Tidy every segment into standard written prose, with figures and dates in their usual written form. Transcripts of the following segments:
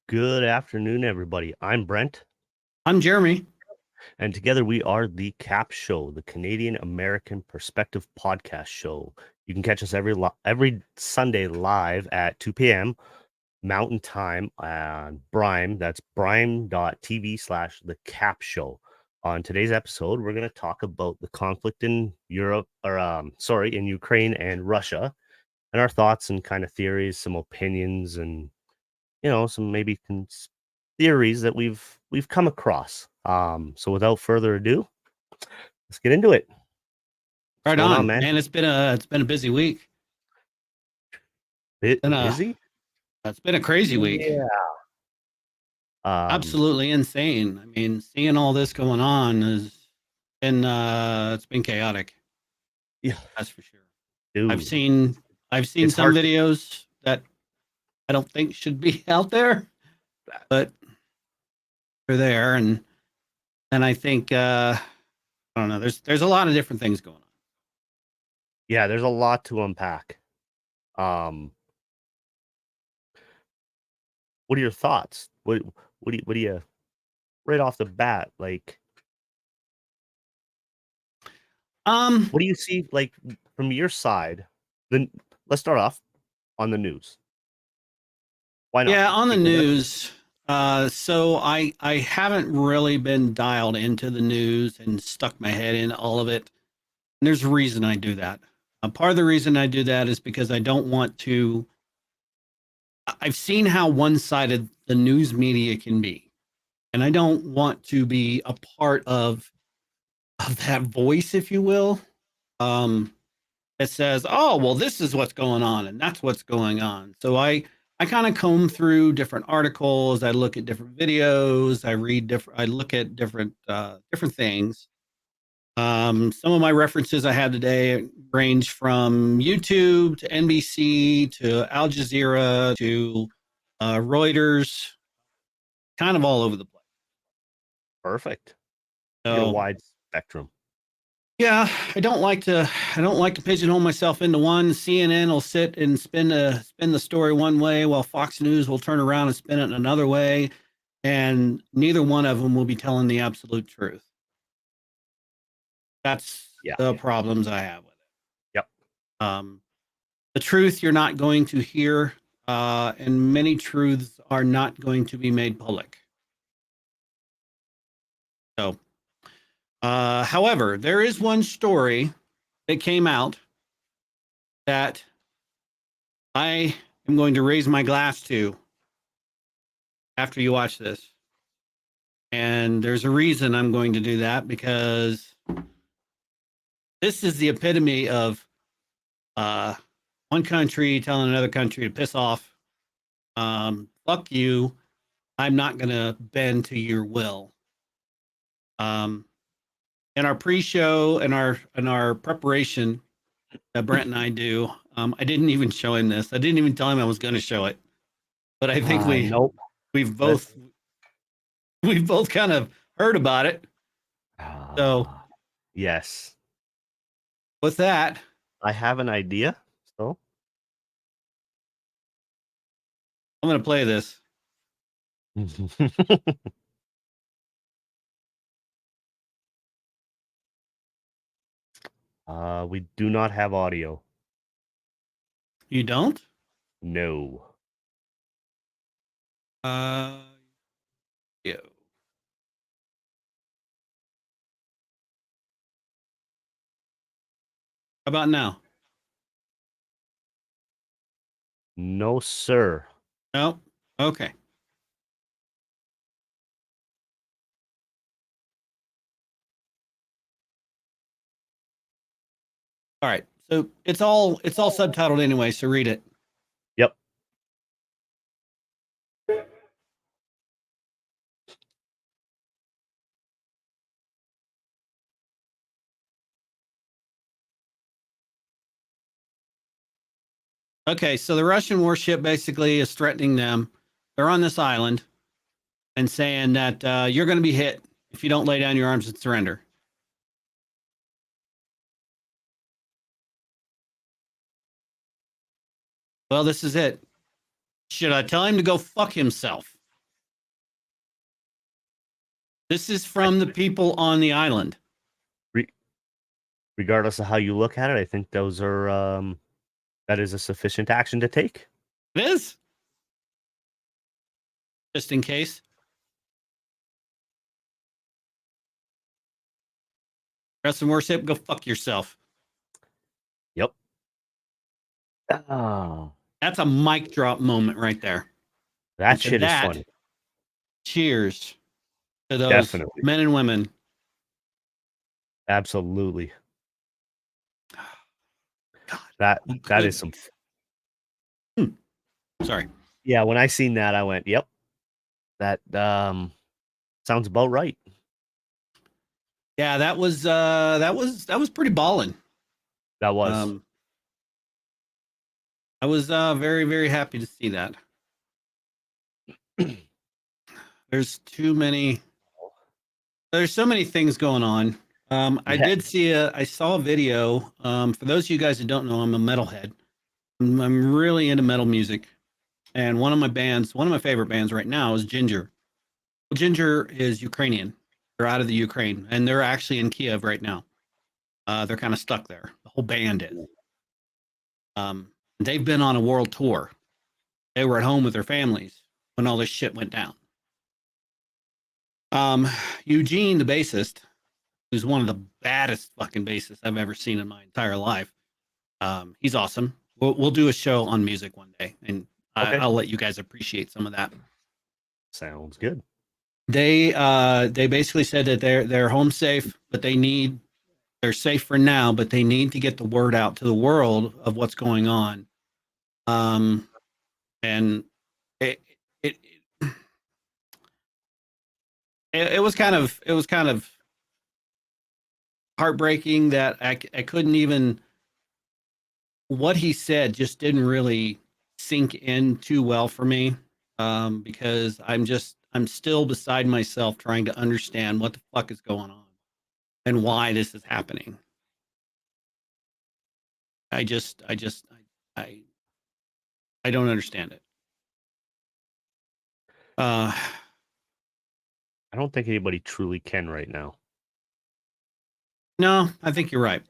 Good afternoon, everybody. I'm Brent, I'm Jeremy. and together we are the CAPP Show, the Canadian American Perspective Podcast Show. You can catch us every Sunday live at 2 p.m. Mountain Time on Brime. That's brime.tv/the CAPP Show. On today's episode, we're going to talk about the conflict in in Ukraine and Russia, and our thoughts and kind of theories, some opinions, and some maybe theories that we've come across. So without further ado, let's get into it. What's Right going on, on, man? man. It's been a busy week. Bit Been a busy? it's been a crazy week. Yeah. Um, Absolutely insane. I mean, seeing all this going on it's been chaotic. yeah, That's for sure. I've dude, seen I've seen it's some hard to. videos that I don't think should be out there, but they're there, and I think I don't know. There's a lot of different things going on. Yeah, there's a lot to unpack. Um, what are your thoughts? What do you right off the bat, like? Um, What do you see, like, from your side? Then let's start off on the news. Why not? yeah, on the Because that's news. So I haven't really been dialed into the news and stuck my head in all of it. And there's a reason I do that. Part of the reason I do that is because I don't want to. I've seen how one-sided the news media can be, and I don't want to be a part of that voice, if you will. Um, that says, "Oh, well, this is what's going on, and that's what's going on." So I kind of comb through different articles. I look at different videos. I read different. I look at different things. Some of my references I had today range from YouTube to NBC to Al Jazeera to Reuters, kind of all over the place. perfect. You got a So wide spectrum. yeah, I don't like to pigeonhole myself into one. CNN will sit and spin the story one way, while Fox News will turn around and spin it in another way, and neither one of them will be telling the absolute truth. That's Yeah. the problems I have with Yep. it. The truth you're not going to hear, and many truths are not going to be made public. So, however, there is one story that came out that I am going to raise my glass to after you watch this. And there's a reason I'm going to do that, because this is the epitome of uh, one country telling another country to piss off. Fuck you. I'm not going to bend to your will. Um, in our pre-show and our preparation that Brent and I do, I didn't even show him this. I didn't even tell him I was going to show it. But I think Nope. we've That both we've both kind of heard about it. So ah, yes. with that, I have an idea. So I'm going to play this. we do not have audio. You don't? No. Uh, yeah. How about now? No, sir. No. Okay. All right. So it's all subtitled anyway. So read it. Yep. Okay. So the Russian warship basically is threatening them. They're on this island and saying that you're going to be hit if you don't lay down your arms and surrender. Well, this is it. Should I tell him to go fuck himself? This is from the people on the island. Re- Regardless of how you look at it, I think those are that is a sufficient action to take. It is. Just in case. Rest and worship, go fuck yourself. Yep. Oh, That's a mic drop moment right there. that And to shit is that, funny. cheers to those Definitely. men and women. Absolutely. God, That is some. Sorry. Yeah, when I seen that, I went, "Yep, that sounds about right." Yeah, that was pretty balling. That was. I was very, very happy to see that. There's so many things going on. Yeah. I saw a video. For those of you guys that don't know, I'm a metalhead. I'm really into metal music. And one of my favorite bands right now is Ginger. Ginger is Ukrainian. They're out of the Ukraine and they're actually in Kiev right now. They're kind of stuck there. The whole band is. They've been on a world tour. They were at home with their families when all this shit went down. Eugene, the bassist, who's one of the baddest fucking bassists I've ever seen in my entire life. He's awesome. We'll do a show on music one day, and Okay. I'll let you guys appreciate some of that. Sounds good. They basically said that they're home safe, but they're safe for now, but they need to get the word out to the world of what's going on. And it it it was kind of heartbreaking that I couldn't even what he said just didn't really sink in too well for me, because I'm still beside myself trying to understand what the fuck is going on and why this is happening. I I don't understand it. Uh, I don't think anybody truly can right now. no, I think you're right.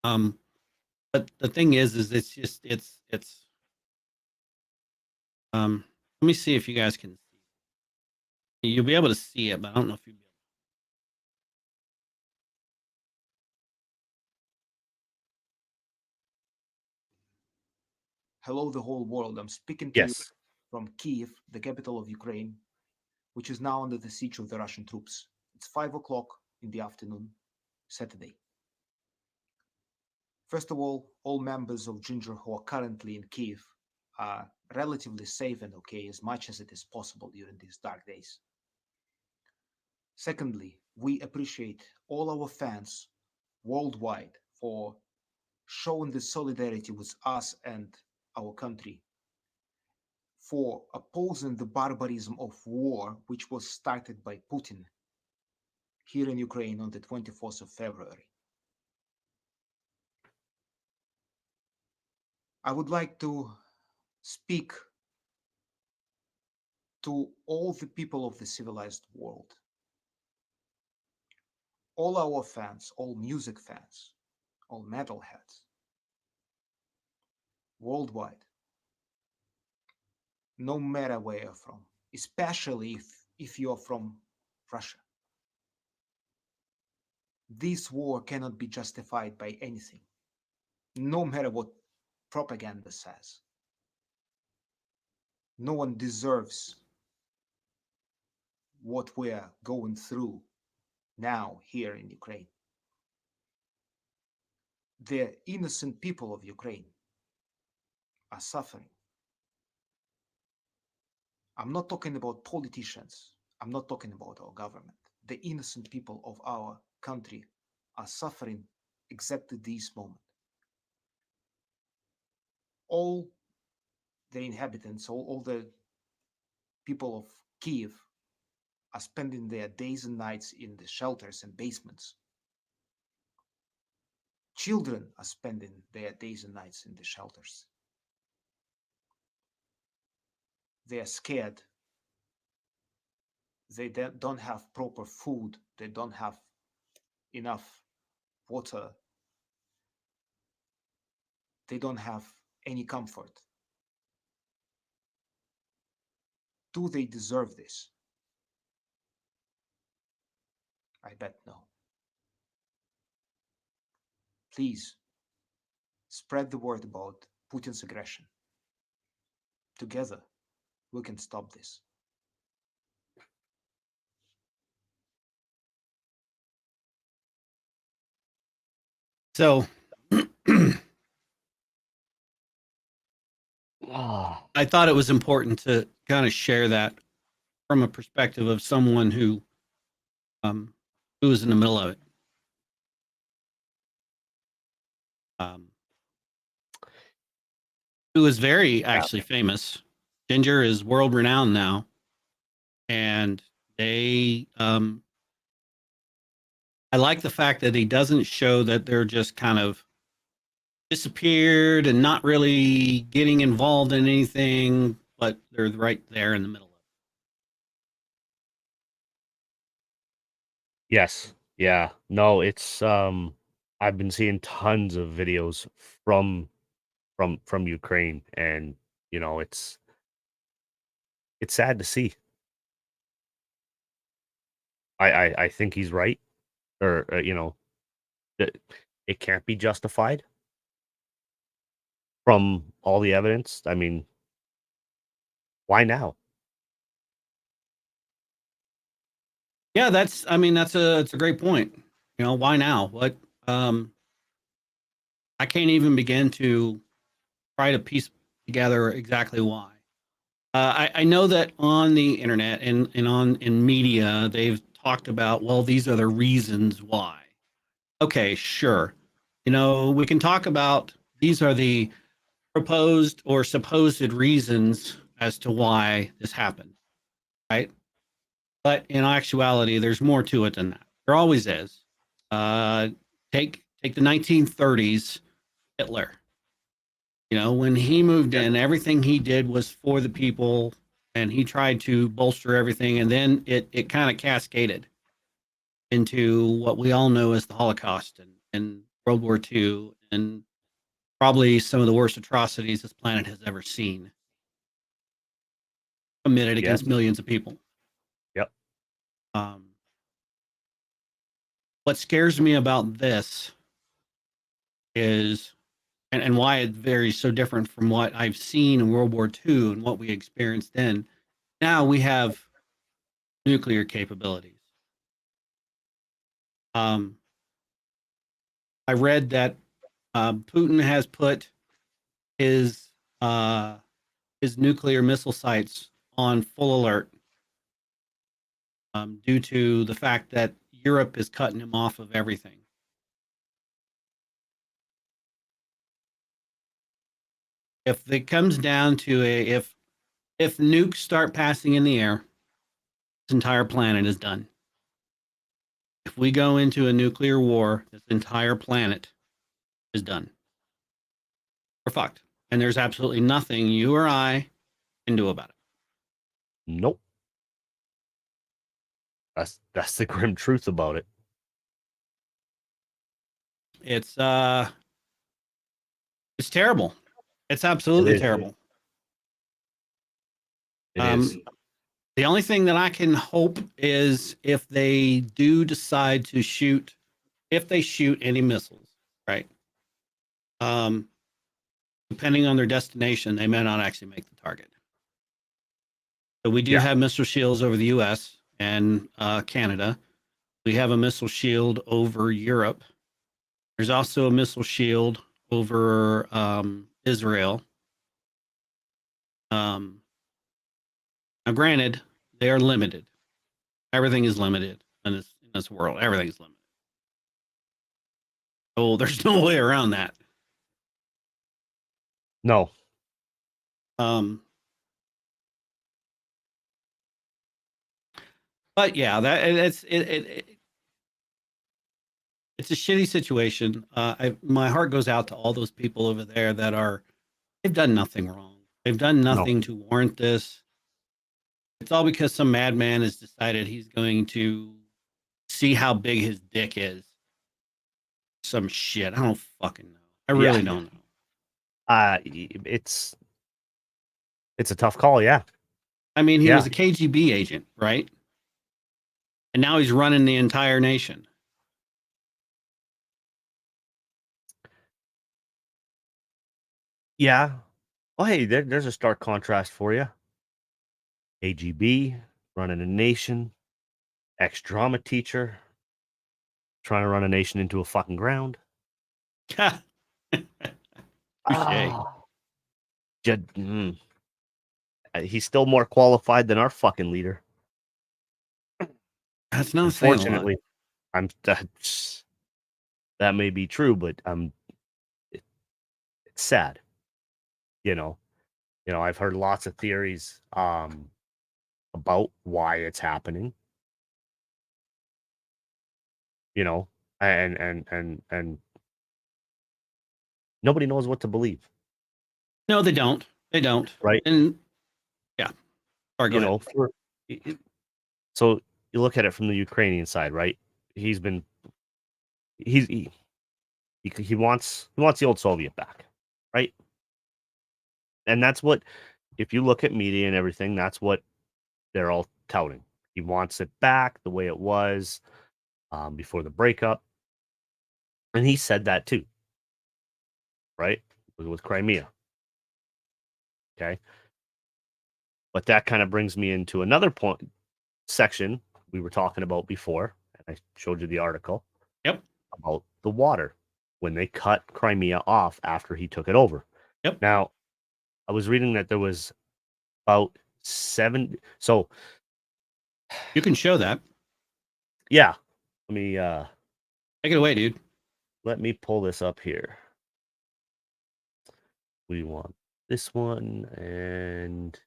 Um, but the thing is it's just it's let me see if you guys can see. You'll be able to see it, but I don't know if you'll be able. Hello, the whole world. I'm speaking to you Yes. from Kiev, the capital of Ukraine, which is now under the siege of the Russian troops. It's 5 o'clock in the afternoon, Saturday. First of all members of Ginger who are currently in Kiev are relatively safe and okay as much as it is possible during these dark days. Secondly, we appreciate all our fans worldwide for showing the solidarity with us and our country, for opposing the barbarism of war which was started by Putin here in Ukraine on the 24th of February. I would like to speak to all the people of the civilized world, all our fans, all music fans, all metalheads worldwide, no matter where you're from, especially if you're from Russia. This war cannot be justified by anything, no matter what propaganda says. No one deserves what we're going through now here in Ukraine. The innocent people of Ukraine are suffering. I'm not talking about politicians. I'm not talking about our government. The innocent people of our country are suffering exactly this moment. All the inhabitants, all the people of Kiev are spending their days and nights in the shelters and basements. Children are spending their days and nights in the shelters. They are scared. they don't have proper food, they don't have enough water, they don't have any comfort. Do they deserve this? I bet no. Please spread the word about Putin's aggression. Together, we can stop this. So Ah, I thought it was important to kind of share that from a perspective of someone um, who was in the middle of it. Um, who is very yeah. actually famous. Ginger is world renowned now, and they. I like the fact that he doesn't show that they're just kind of disappeared and not really getting involved in anything, but they're right there in the middle of it. Yes. Yeah. No, it's I've been seeing tons of videos from from Ukraine, and it's sad to see. I think he's right, or that it can't be justified from all the evidence. I mean, why now? Yeah, that's a great point. You know, why now? What um I can't even begin to try to piece together exactly why. I know that on the internet and on in media, they've talked about, well, these are the reasons why. Okay, sure. You know, we can talk about these are the proposed or supposed reasons as to why this happened, right? But in actuality, there's more to it than that. There always is. Uh, take the 1930s, Hitler. You know, when he moved Yeah. in, everything he did was for the people, and he tried to bolster everything, and then it kind of cascaded into what we all know as the Holocaust and World War II, and probably some of the worst atrocities this planet has ever seen committed against Yes. millions of people. Yep. Um, what scares me about this is, and why it varies so different from what I've seen in World War II and what we experienced then. Now we have nuclear capabilities. Um, I read that Putin has put his uh, his nuclear missile sites on full alert due to the fact that Europe is cutting him off of everything. If it comes down to if nukes start passing in the air, this entire planet is done. If we go into a nuclear war, this entire planet is done. We're fucked. And there's absolutely nothing you or I can do about it. Nope. That's the grim truth about it. It's it's terrible. It's It absolutely is. terrible. It is. The only thing that I can hope is if they do decide to shoot, if they shoot any missiles, right? Um, Depending on their destination, they may not actually make the target. So we do Yeah. have missile shields over the U.S. and Canada. We have a missile shield over Europe. There's also a missile shield over Israel. Now, granted, they are limited. Everything is limited in this world. Everything's limited. So there's no way around that. No. Um, but yeah, it's a shitty situation. My heart goes out to all those people over there that they've done nothing wrong. They've done No. nothing to warrant this. It's all because some madman has decided he's going to see how big his dick is. Some shit. I don't fucking know. I really don't know. It's a tough call. Yeah. I mean, he Yeah. was a KGB agent, right? And now he's running the entire nation. Yeah. Well, hey, there's a stark contrast for you. AGB, running a nation, ex-drama teacher, trying to run a nation into a fucking ground. Touche. He's still more qualified than our fucking leader. That's not saying a lot. Unfortunately, that may be true, but it's sad. You know, I've heard lots of theories about why it's happening. And nobody knows what to believe. No, they don't. They don't. Right. And yeah. Sorry, go ahead. So you look at it from the Ukrainian side, right? He wants the old Soviet back, right? And that's what, if you look at media and everything, that's what they're all touting. He wants it back the way it was before the breakup, and he said that too, right? With Crimea. Okay, but that kind of brings me into another section we were talking about before, and I showed you the article. Yep. About the water when they cut Crimea off after he took it over. Yep. Now, I was reading that there was about 7. So you can show that. Yeah. Let me take it away, dude. Let me pull this up here. We want this one, and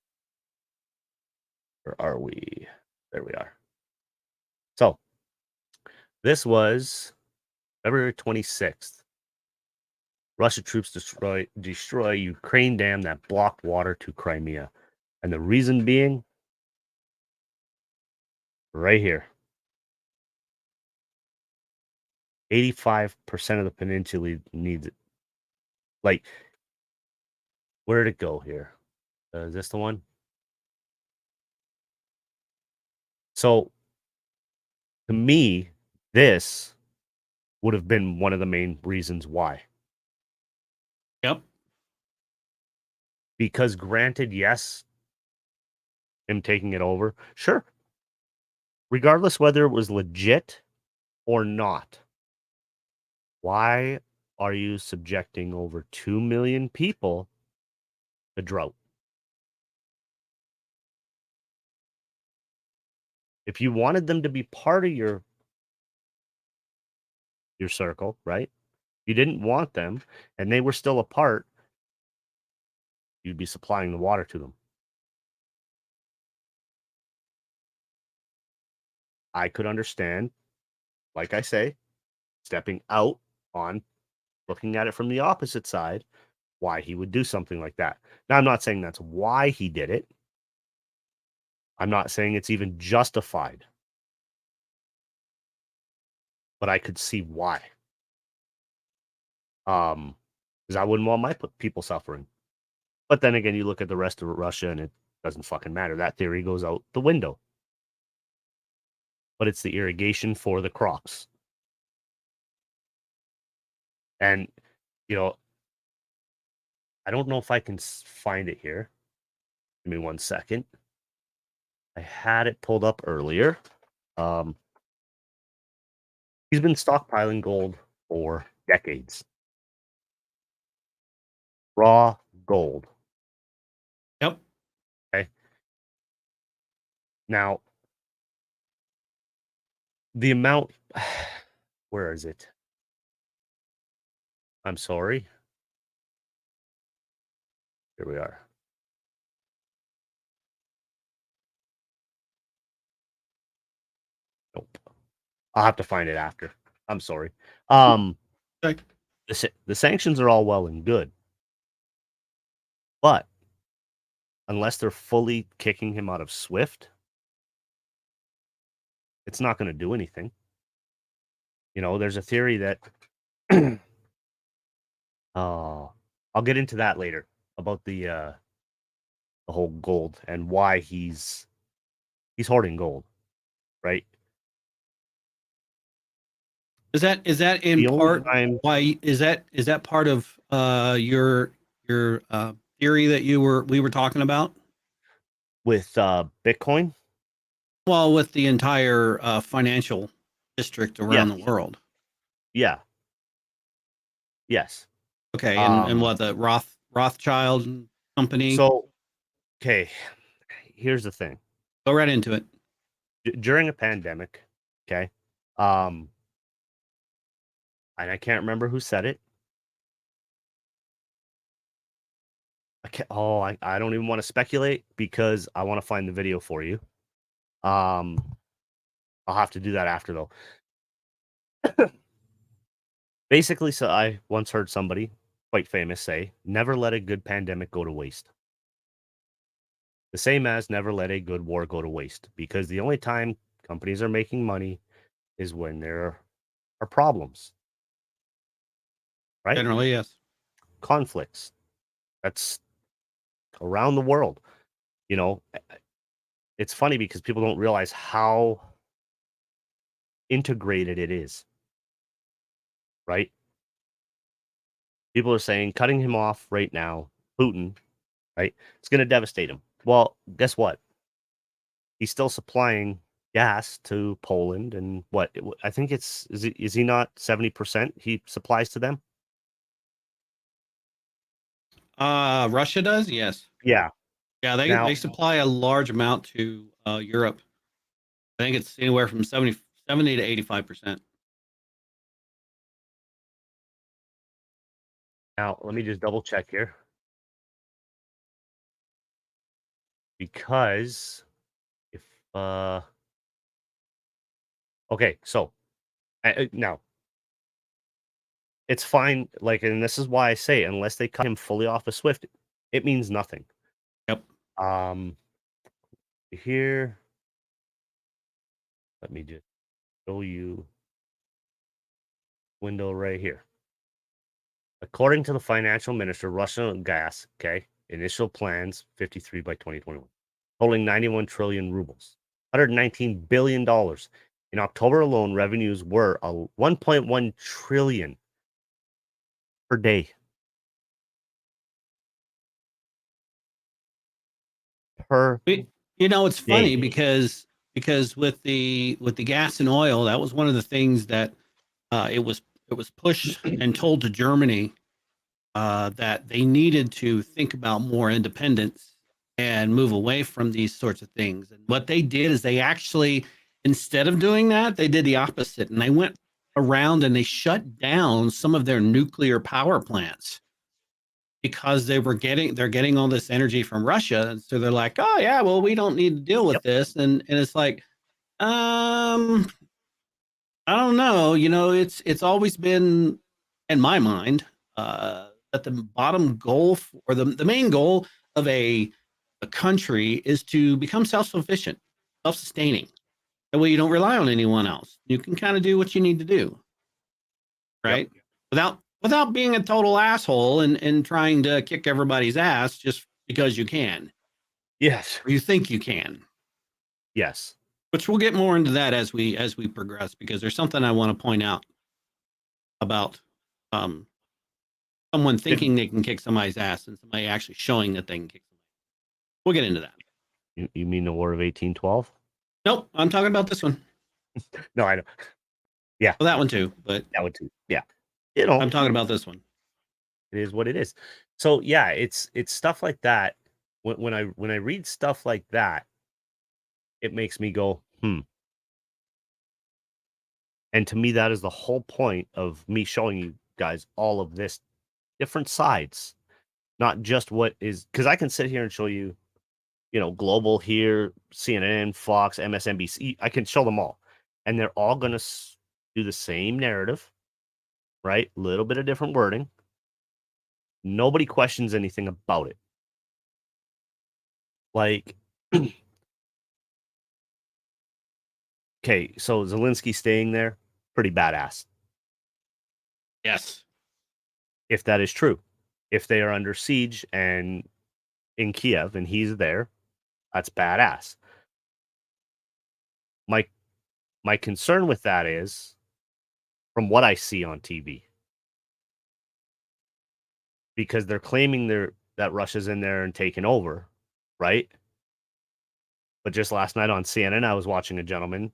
where are we? There we are. So this was February 26th. Russia troops destroy Ukraine dam that blocked water to Crimea. And the reason being, right here, 85% of the peninsula needs it. Like, where did it go here? Is this the one? So, to me, this would have been one of the main reasons why. Yep. Because granted, yes, him taking it over, sure. Regardless whether it was legit or not, why are you subjecting over 2 million people to drought? If you wanted them to be part of your circle, right? You didn't want them and they were still a part, you'd be supplying the water to them. I could understand, like I say, stepping out on looking at it from the opposite side, why he would do something like that. Now, I'm not saying that's why he did it. I'm not saying it's even justified. But I could see why. Because I wouldn't want my people suffering. But then again, you look at the rest of Russia and it doesn't fucking matter. That theory goes out the window. But it's the irrigation for the crops. And, I don't know if I can find it here. Give me 1 second. I had it pulled up earlier. He's been stockpiling gold for decades. Raw gold. Yep. Okay. Now, the amount, where is it? I'm sorry. Here we are. Nope. I'll have to find it after. I'm sorry. Okay. The sanctions are all well and good. But unless they're fully kicking him out of Swift, it's not going to do anything. There's a theory that I'll get into that later about the whole gold and why he's hoarding gold, right? Is that in The only part time why is that part of your theory that we were talking about? with Bitcoin, Well, with the entire financial district around the yes, world. yeah, yes. Okay, and what the Rothschild company? So, okay, here's the thing. Go right into it. During a pandemic, okay, and I can't remember who said it. I don't even want to speculate because I want to find the video for you. I'll have to do that after though. Basically, so I once heard somebody quite famous say, "Never let a good pandemic go to waste." The same as never let a good war go to waste, because the only time companies are making money is when there are problems, right? Generally, yes. Conflicts. That's around the world. It's funny because people don't realize how integrated it is, right? People are saying cutting him off right now, Putin, right? It's going to devastate him. Well, guess what? He's still supplying gas to Poland, and I think is he not 70% he supplies to them? Russia does, yes. Yeah. Yeah, Now, they supply a large amount to Europe. I think it's anywhere from 70 to 85%. let me just double check here, because if okay, so now it's fine. Like, and this is why I say, unless they cut him fully off of Swift, it means nothing. Yep. Here, let me just show you window right here. According to the financial minister, Russian gas, okay, initial plans 53 by 2021, totaling 91 trillion rubles, $119 billion. In October alone, revenues were 1.1 trillion per day. Per It's funny day. because with the gas and oil, that was one of the things that it was pushed and told to Germany that they needed to think about more independence and move away from these sorts of things. And what they did is they actually, instead of doing that, they did the opposite, and they went around and they shut down some of their nuclear power plants because they're getting all this energy from Russia, and so they're like, oh yeah, well we don't need to deal with Yep. this, and it's like, I don't know, it's always been in my mind that the bottom goal or the main goal of a country is to become self-sufficient, self-sustaining. That way you don't rely on anyone else. You can kind of do what you need to do, right? Yep. Without being a total asshole and trying to kick everybody's ass just because you can. Yes. Or you think you can. Yes. Which we'll get more into that as we progress, because there's something I want to point out about someone thinking they can kick somebody's ass and somebody actually showing that they can kick somebody. We'll get into that. You mean the War of 1812? Nope, I'm talking about this one. No, I know. Yeah. Well, that one too, but that one too. Yeah. I'm talking about this one. It is what it is. So yeah, it's stuff like that. When I read stuff like that, it makes me go, And to me, that is the whole point of me showing you guys all of this different sides, not just what is, because I can sit here and show you, global here, CNN, Fox, MSNBC. I can show them all, and they're all going to do the same narrative, right? A little bit of different wording. Nobody questions anything about it. Like, okay, so Zelensky staying there, pretty badass. Yes. If that is true, if they are under siege and in Kiev and he's there, that's badass. My my concern with that is, from what I see on TV, because they're claiming that Russia's in there and taking over, right? But just last night on CNN, I was watching a gentleman,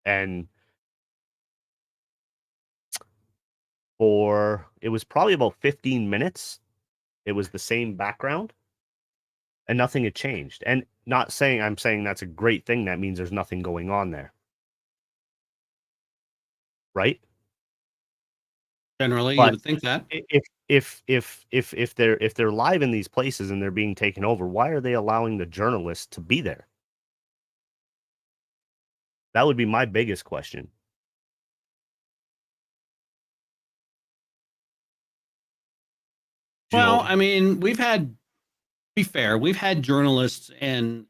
and it was probably about 15 minutes, it was the same background, and nothing had changed. And I'm saying that's a great thing. That means there's nothing going on there, right? Generally, you But would think that. if they're live in these places and they're being taken over, why are they allowing the journalists to be there? That would be my biggest question. Well, I mean, be fair, we've had journalists in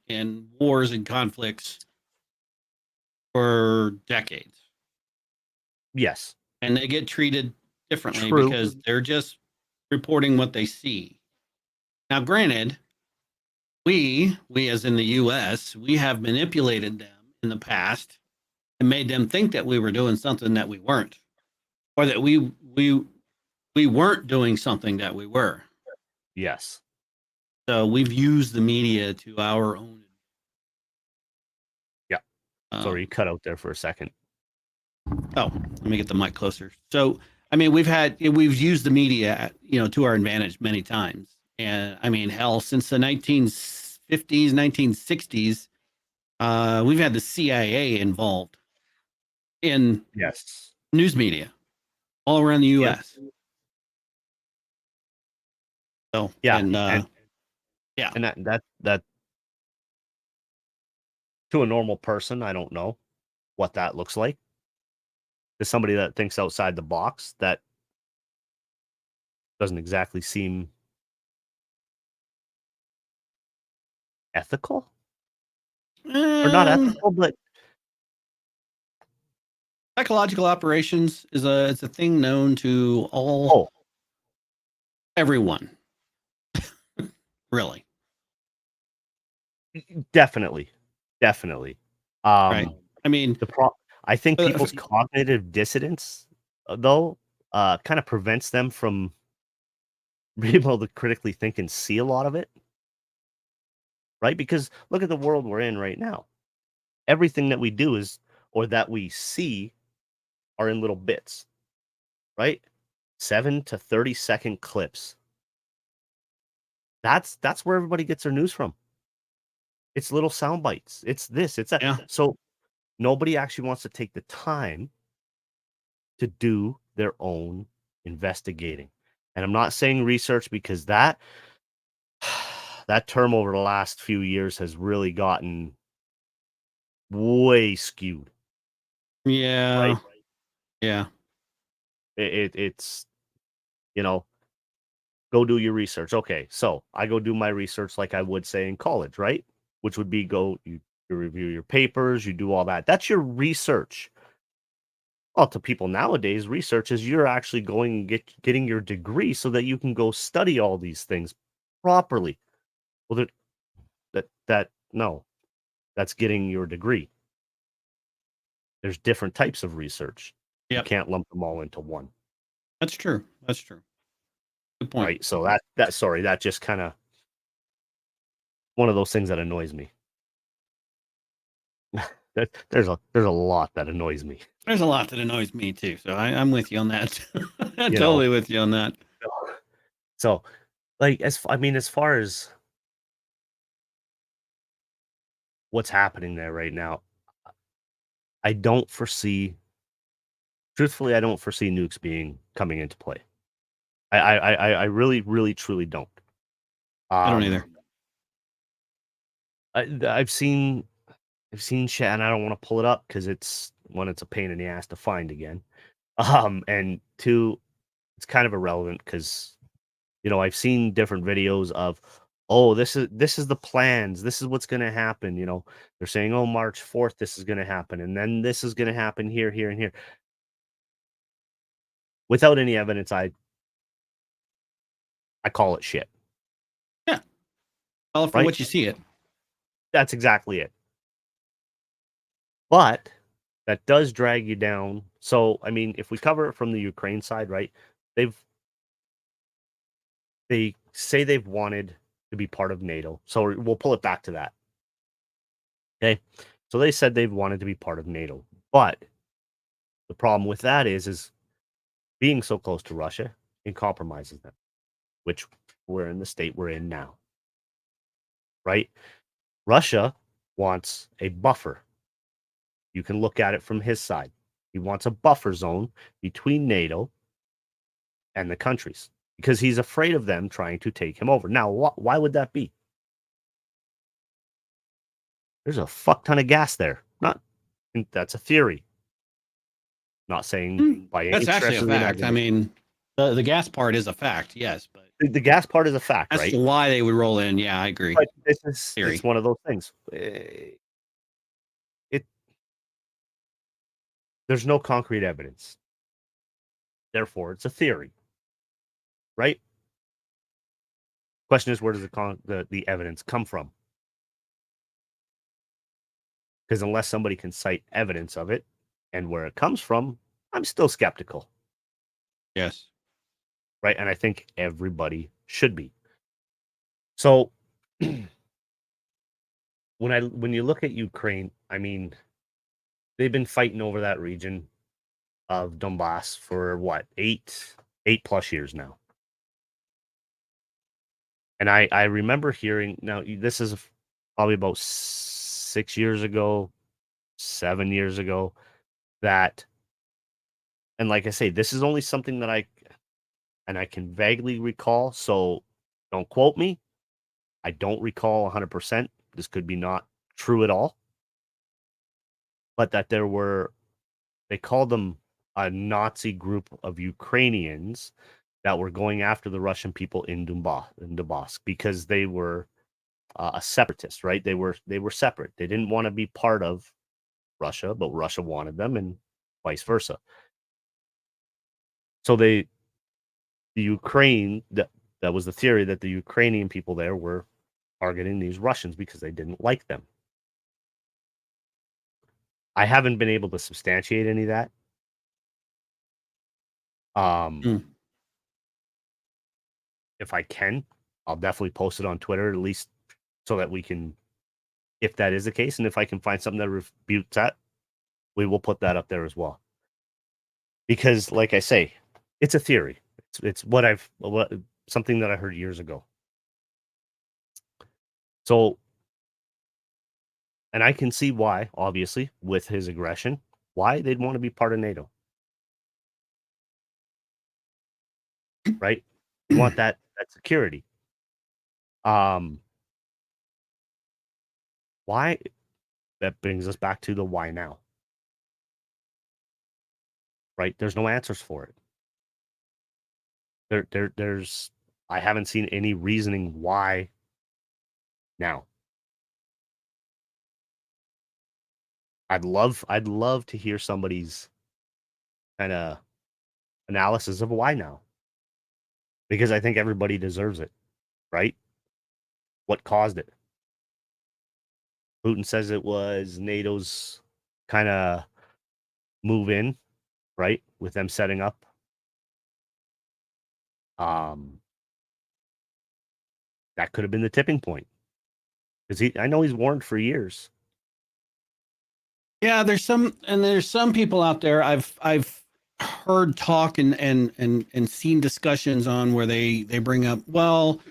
wars and conflicts for decades, Yes, and they get treated differently true. because they're just reporting what they see. Now, granted, we as in the U.S., we have manipulated them in the past and made them think that we were doing something that we weren't, or that we weren't doing something that we were. Yes. So we've used the media to our own. Yeah. Sorry, you cut out there for a second. Oh, let me get the mic closer. So, I mean, we've used the media, to our advantage many times. And I mean, hell, since the 1950s, 1960s, we've had the CIA involved in Yes. news media all around the Yep. U.S. So, Yeah. yeah, And that to a normal person, I don't know what that looks like. To somebody that thinks outside the box, that doesn't exactly seem ethical, or not ethical, but psychological operations it's a thing known to everyone, really. definitely, definitely. Right. I mean, I think uh, people's cognitive dissonance, though, kind of prevents them from being able to critically think and see a lot of it, right? Because look at the world we're in right now. Everything that we do or that we see, are in little bits, right? 7 to 30-second clips. That's where everybody gets their news from. It's little sound bites. It's this, it's that. yeah. So nobody actually wants to take the time to do their own investigating. And I'm not saying research, because that term over the last few years has really gotten way skewed, Yeah. right? Yeah. It's, go do your research. Okay, so I go do my research like I would say in college, right? Which would be you review your papers, you do all that. That's your research. Well, to people nowadays, research is you're actually going and getting your degree so that you can go study all these things properly. Well, no, that's getting your degree. There's different types of research. You Yep. can't lump them all into one. That's true. Good point. Right. So that just kind of one of those things that annoys me. There's a lot that annoys me. There's a lot that annoys me too. So I'm with you on that. I'm You know? totally with you on that. So, like, as far as what's happening there right now, I don't foresee, truthfully, I don't foresee nukes coming into play. I really, really, truly don't. I don't either. I've seen chat, and I don't want to pull it up because it's a pain in the ass to find again. And two, it's kind of irrelevant because I've seen different videos of, oh, this is the plans. This is what's going to happen. You know, they're saying, oh, March 4th, this is going to happen. And then this is going to happen here, here, and here. Without any evidence, I call it shit. Yeah. Call it for Right? what you see it. That's exactly it. But that does drag you down. So, I mean, if we cover it from the Ukraine side, right? They say they've wanted to be part of NATO. So we'll pull it back to that. Okay. So they said they've wanted to be part of NATO. But the problem with that is being so close to Russia, it compromises them, which we're in the state we're in now. Right? Russia wants a buffer. You can look at it from his side. He wants a buffer zone between NATO and the countries because he's afraid of them trying to take him over. Now, why would that be? There's a fuck ton of gas there. That's a theory. Not saying by any That's actually stretch a of the fact. I mean, the gas part is a fact, yes, but the gas part is a fact, as right? to why they would roll in, yeah, I agree. But Theory. it's one of those things. There's no concrete evidence. Therefore, it's a theory, right? Question is, where does the evidence come from? Because unless somebody can cite evidence of it and where it comes from, I'm still skeptical. Yes. Right. And I think everybody should be. So when you look at Ukraine, I mean, they've been fighting over that region of Donbass for what, 8+ years now. And I remember hearing, now this is probably about 6 years ago, 7 years ago, that, and like I say, this is only something that I can vaguely recall, so don't quote me. I don't recall 100%. This could be not true at all. But that they called them a Nazi group of Ukrainians that were going after the Russian people in Donbass because they were a separatist, right? They were separate. They didn't want to be part of Russia, but Russia wanted them, and vice versa. So the Ukraine, that was the theory, that the Ukrainian people there were targeting these Russians because they didn't like them. I haven't been able to substantiate any of that. If I can, I'll definitely post it on Twitter, at least so that we can, if that is the case, and if I can find something that refutes that, we will put that up there as well. Because, like I say, it's a theory. It's something that I heard years ago. So, and I can see why, obviously, with his aggression, why they'd want to be part of NATO. Right? You want that security. Why? That brings us back to the why now. Right? There's no answers for it. There's I haven't seen any reasoning why now. I'd love to hear somebody's kind of analysis of why now. Because I think everybody deserves it, right? What caused it? Putin says it was NATO's kind of move in, right? With them setting up. That could have been the tipping point. Because I know he's warned for years. Yeah, there's some people out there I've heard talk and seen discussions on where they bring up, well,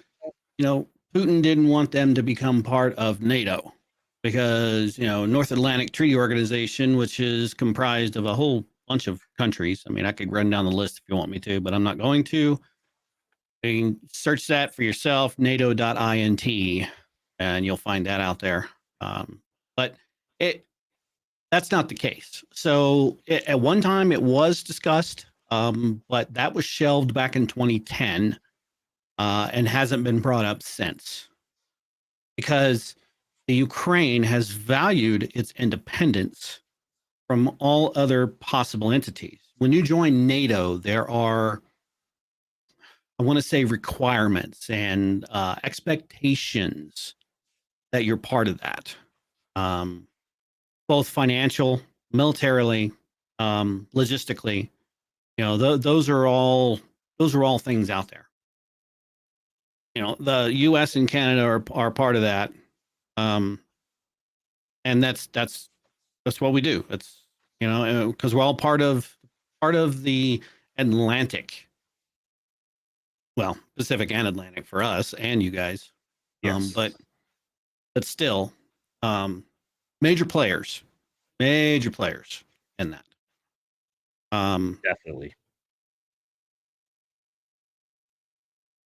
Putin didn't want them to become part of NATO because, North Atlantic Treaty Organization, which is comprised of a whole bunch of countries. I mean, I could run down the list if you want me to, but I'm not going to. You can search that for yourself, nato.int, and you'll find that out there. But that's not the case. So at one time it was discussed, but that was shelved back in 2010 and hasn't been brought up since. because the Ukraine has valued its independence from all other possible entities. When you join NATO, there are, I want to say, requirements and expectations that you're part of that, both financial, militarily, logistically. You know, those are all things out there. You know, the U.S. and Canada are part of that, and that's what we do. It's, you know, because we're all part of the Atlantic, well, Pacific and Atlantic for us and you guys. Yes. But still, major players in that. Definitely.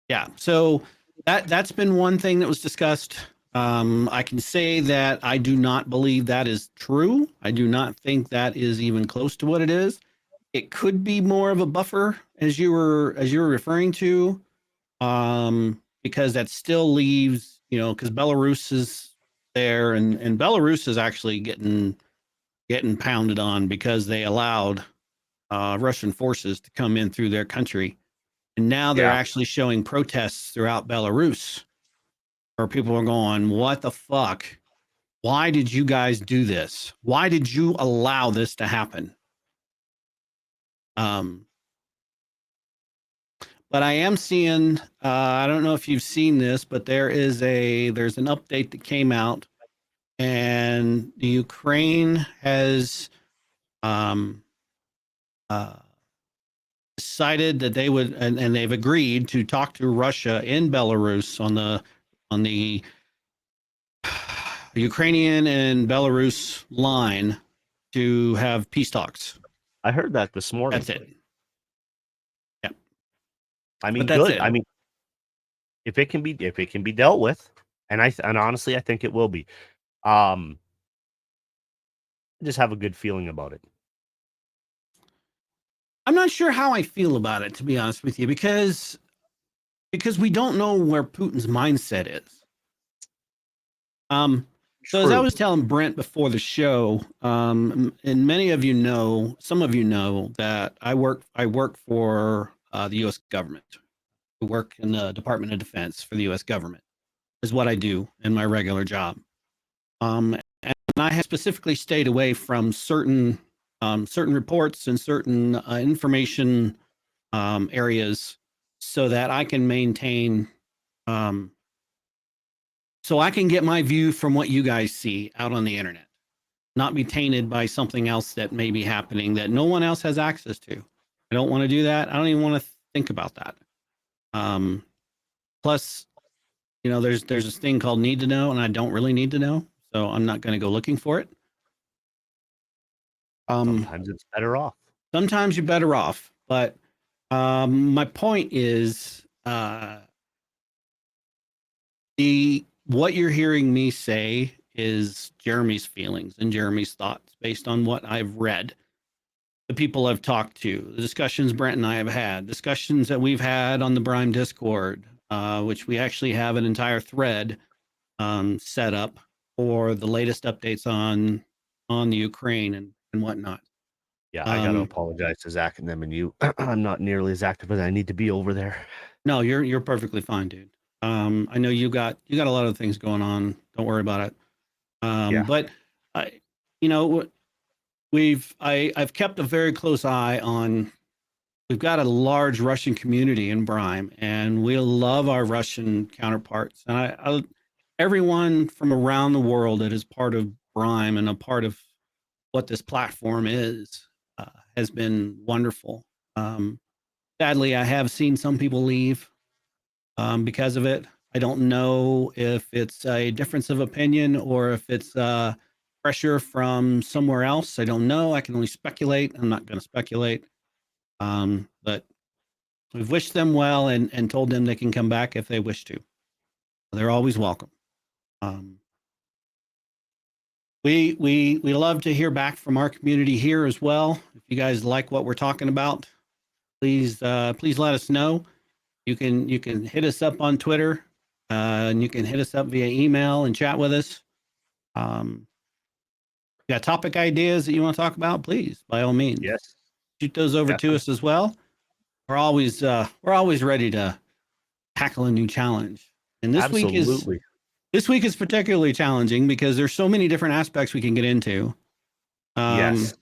Yeah. So that's been one thing that was discussed. I can say that I do not believe that is true. I do not think that is even close to what it is. It could be more of a buffer, as you were referring to, because that still leaves, you know, because Belarus is there, and Belarus is actually getting pounded on because they allowed Russian forces to come in through their country, and now they're actually showing protests throughout Belarus, where people are going, "What the fuck? Why did you guys do this? Why did you allow this to happen?" But I am seeing, I don't know if you've seen this, but there's an update that came out, and the Ukraine has decided that they would, and they've agreed to talk to Russia in Belarus on the Ukrainian and Belarus line to have peace talks. I heard that this morning. That's it. Yeah. I mean, But that's good. it. I mean, if it can be dealt with, and honestly, I think it will be. I just have a good feeling about it. I'm not sure how I feel about it, to be honest with you, because we don't know where Putin's mindset is. So as I was telling Brent before the show, and many of you know, some of you know that I work for the U.S. government. I work in the Department of Defense for the U.S. government, is what I do in my regular job. And I have specifically stayed away from certain reports and certain information areas so that I can maintain, so I can get my view from what you guys see out on the internet, not be tainted by something else that may be happening that no one else has access to. I don't want to do that. I don't even want to think about that. Plus, you know, there's this thing called need to know, and I don't really need to know, so I'm not going to go looking for it. Sometimes it's better off. Sometimes you're better off, but my point is, what you're hearing me say is Jeremy's feelings and Jeremy's thoughts based on what I've read, the people I've talked to, the discussions Brent and I have had, discussions that we've had on the Brime Discord, which we actually have an entire thread set up for the latest updates on the Ukraine and whatnot. Yeah, I gotta apologize to Zach and them and you. I'm not nearly as active as I need to be over there. No, you're perfectly fine, dude. I know you got a lot of things going on. Don't worry about it. But you know, I've kept a very close eye on. We've got a large Russian community in Brime, and we love our Russian counterparts. And everyone from around the world that is part of Brime and a part of what this platform is has been wonderful. Sadly, I have seen some people leave because of it. I don't know if it's a difference of opinion or if it's pressure from somewhere else. I don't know. I can only speculate. I'm not going to speculate. But we've wished them well and told them they can come back if they wish to. They're always welcome. We love to hear back from our community here as well. If you guys like what we're talking about, please let us know. You can hit us up on Twitter. And you can hit us up via email and chat with us. Got topic ideas that you want to talk about? Please, by all means, Yes. shoot those over to us as well. We're always ready to tackle a new challenge. And this Absolutely. week is particularly challenging because there's so many different aspects we can get into. Yes.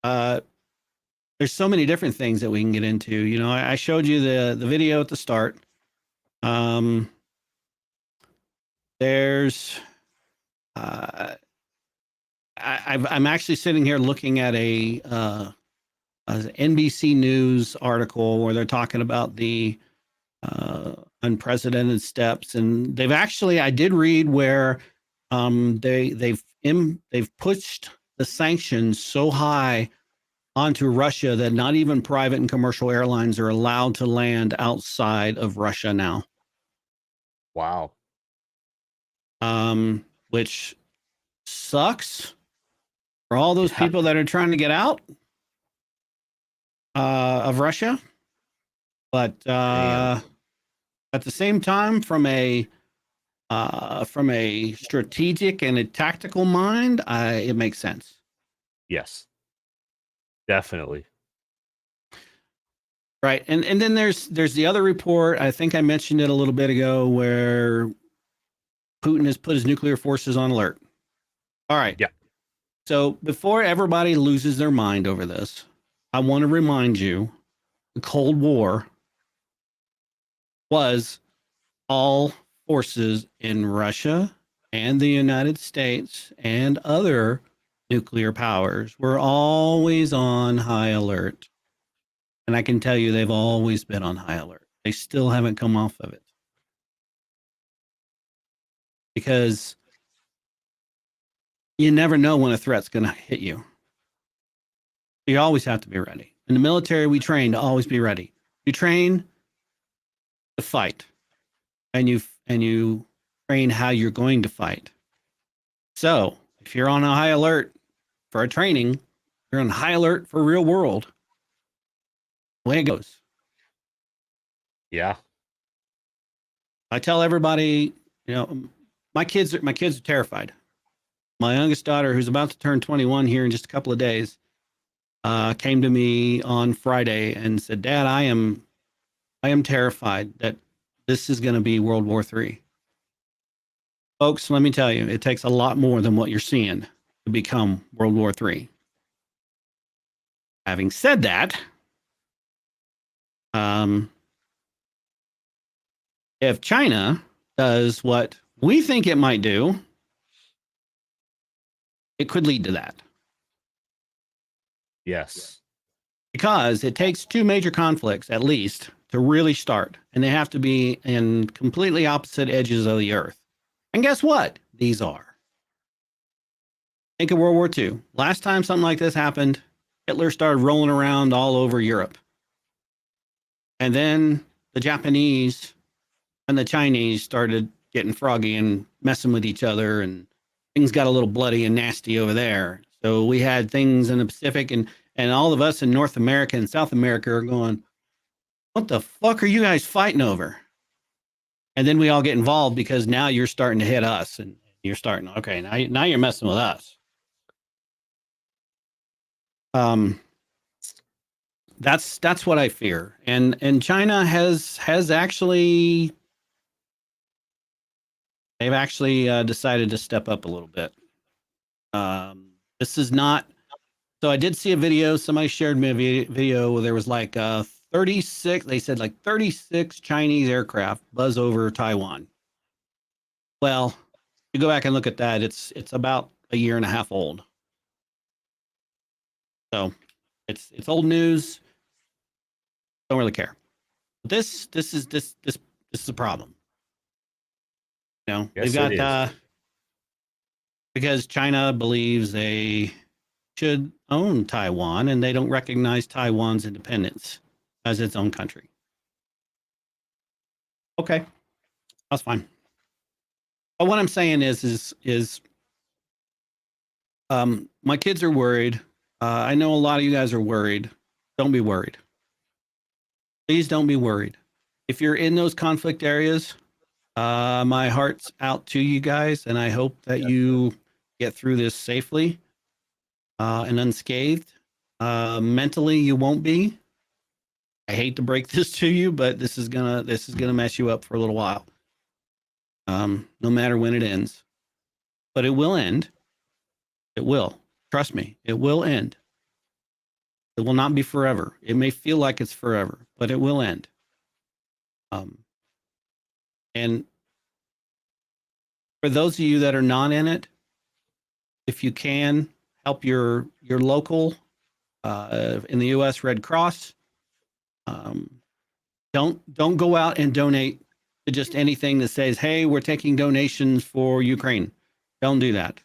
There's so many different things that we can get into. You know, I showed you the video at the start. There's I'm actually sitting here looking at a NBC News article where they're talking about the unprecedented steps, and they've actually, I did read where they've pushed the sanctions so high onto Russia that not even private and commercial airlines are allowed to land outside of Russia now. Wow. Which sucks for all those Yeah. people that are trying to get out of Russia. But at the same time, from a strategic and a tactical mind, it makes sense. Yes. Definitely. Right. And then there's the other report. I think I mentioned it a little bit ago where Putin has put his nuclear forces on alert. All right. Yeah. So before everybody loses their mind over this, I want to remind you the Cold War was all forces in Russia and the United States and other nuclear powers were always on high alert. And I can tell you they've always been on high alert. They still haven't come off of it. Because you never know when a threat's going to hit you. You always have to be ready. In the military, we train to always be ready. You train to fight, and you train how you're going to fight. So if you're on a high alert for a training, you're on high alert for real world. The way it goes. Yeah. I tell everybody, you know, my kids are terrified. My youngest daughter, who's about to turn 21 here in just a couple of days, came to me on Friday and said, "Dad, I am terrified that this is going to be World War III." Folks, let me tell you, it takes a lot more than what you're seeing to become World War III. Having said that, if China does what we think it might do, it could lead to that. Yes. Because it takes two major conflicts, at least, to really start. And they have to be in completely opposite edges of the earth. And guess what? These are. Think of World War II. Last time something like this happened, Hitler started rolling around all over Europe. And then the Japanese and the Chinese started getting froggy and messing with each other, and things got a little bloody and nasty over there. So we had things in the Pacific, and all of us in North America and South America are going, what the fuck are you guys fighting over? And then we all get involved because now you're starting to hit us, and you're starting, okay, now you're messing with us. That's what I fear. And China has actually, they've actually decided to step up a little bit. This is not, so I did see a video, somebody shared me a video where there was like 36, they said like 36 Chinese aircraft buzz over Taiwan. Well, you go back and look at that, it's about a year and a half old. So it's old news. Don't really care. This is a problem. You know, Yes, they've it got is. because China believes they should own Taiwan, and they don't recognize Taiwan's independence as its own country. Okay, that's fine. But what I'm saying is my kids are worried. I know a lot of you guys are worried. Don't be worried. Please don't be worried. If you're in those conflict areas, My heart's out to you guys, and I hope that Yes, you get through this safely and unscathed. Mentally, you won't be. I hate to break this to you, but this is gonna mess you up for a little while. No matter when it ends, but it will end. It will. Trust me, it will end. It will not be forever. It may feel like it's forever, but it will end. And for those of you that are not in it, if you can help your local in the U.S. Red Cross, don't go out and donate to just anything that says, "Hey, we're taking donations for Ukraine." Don't do that.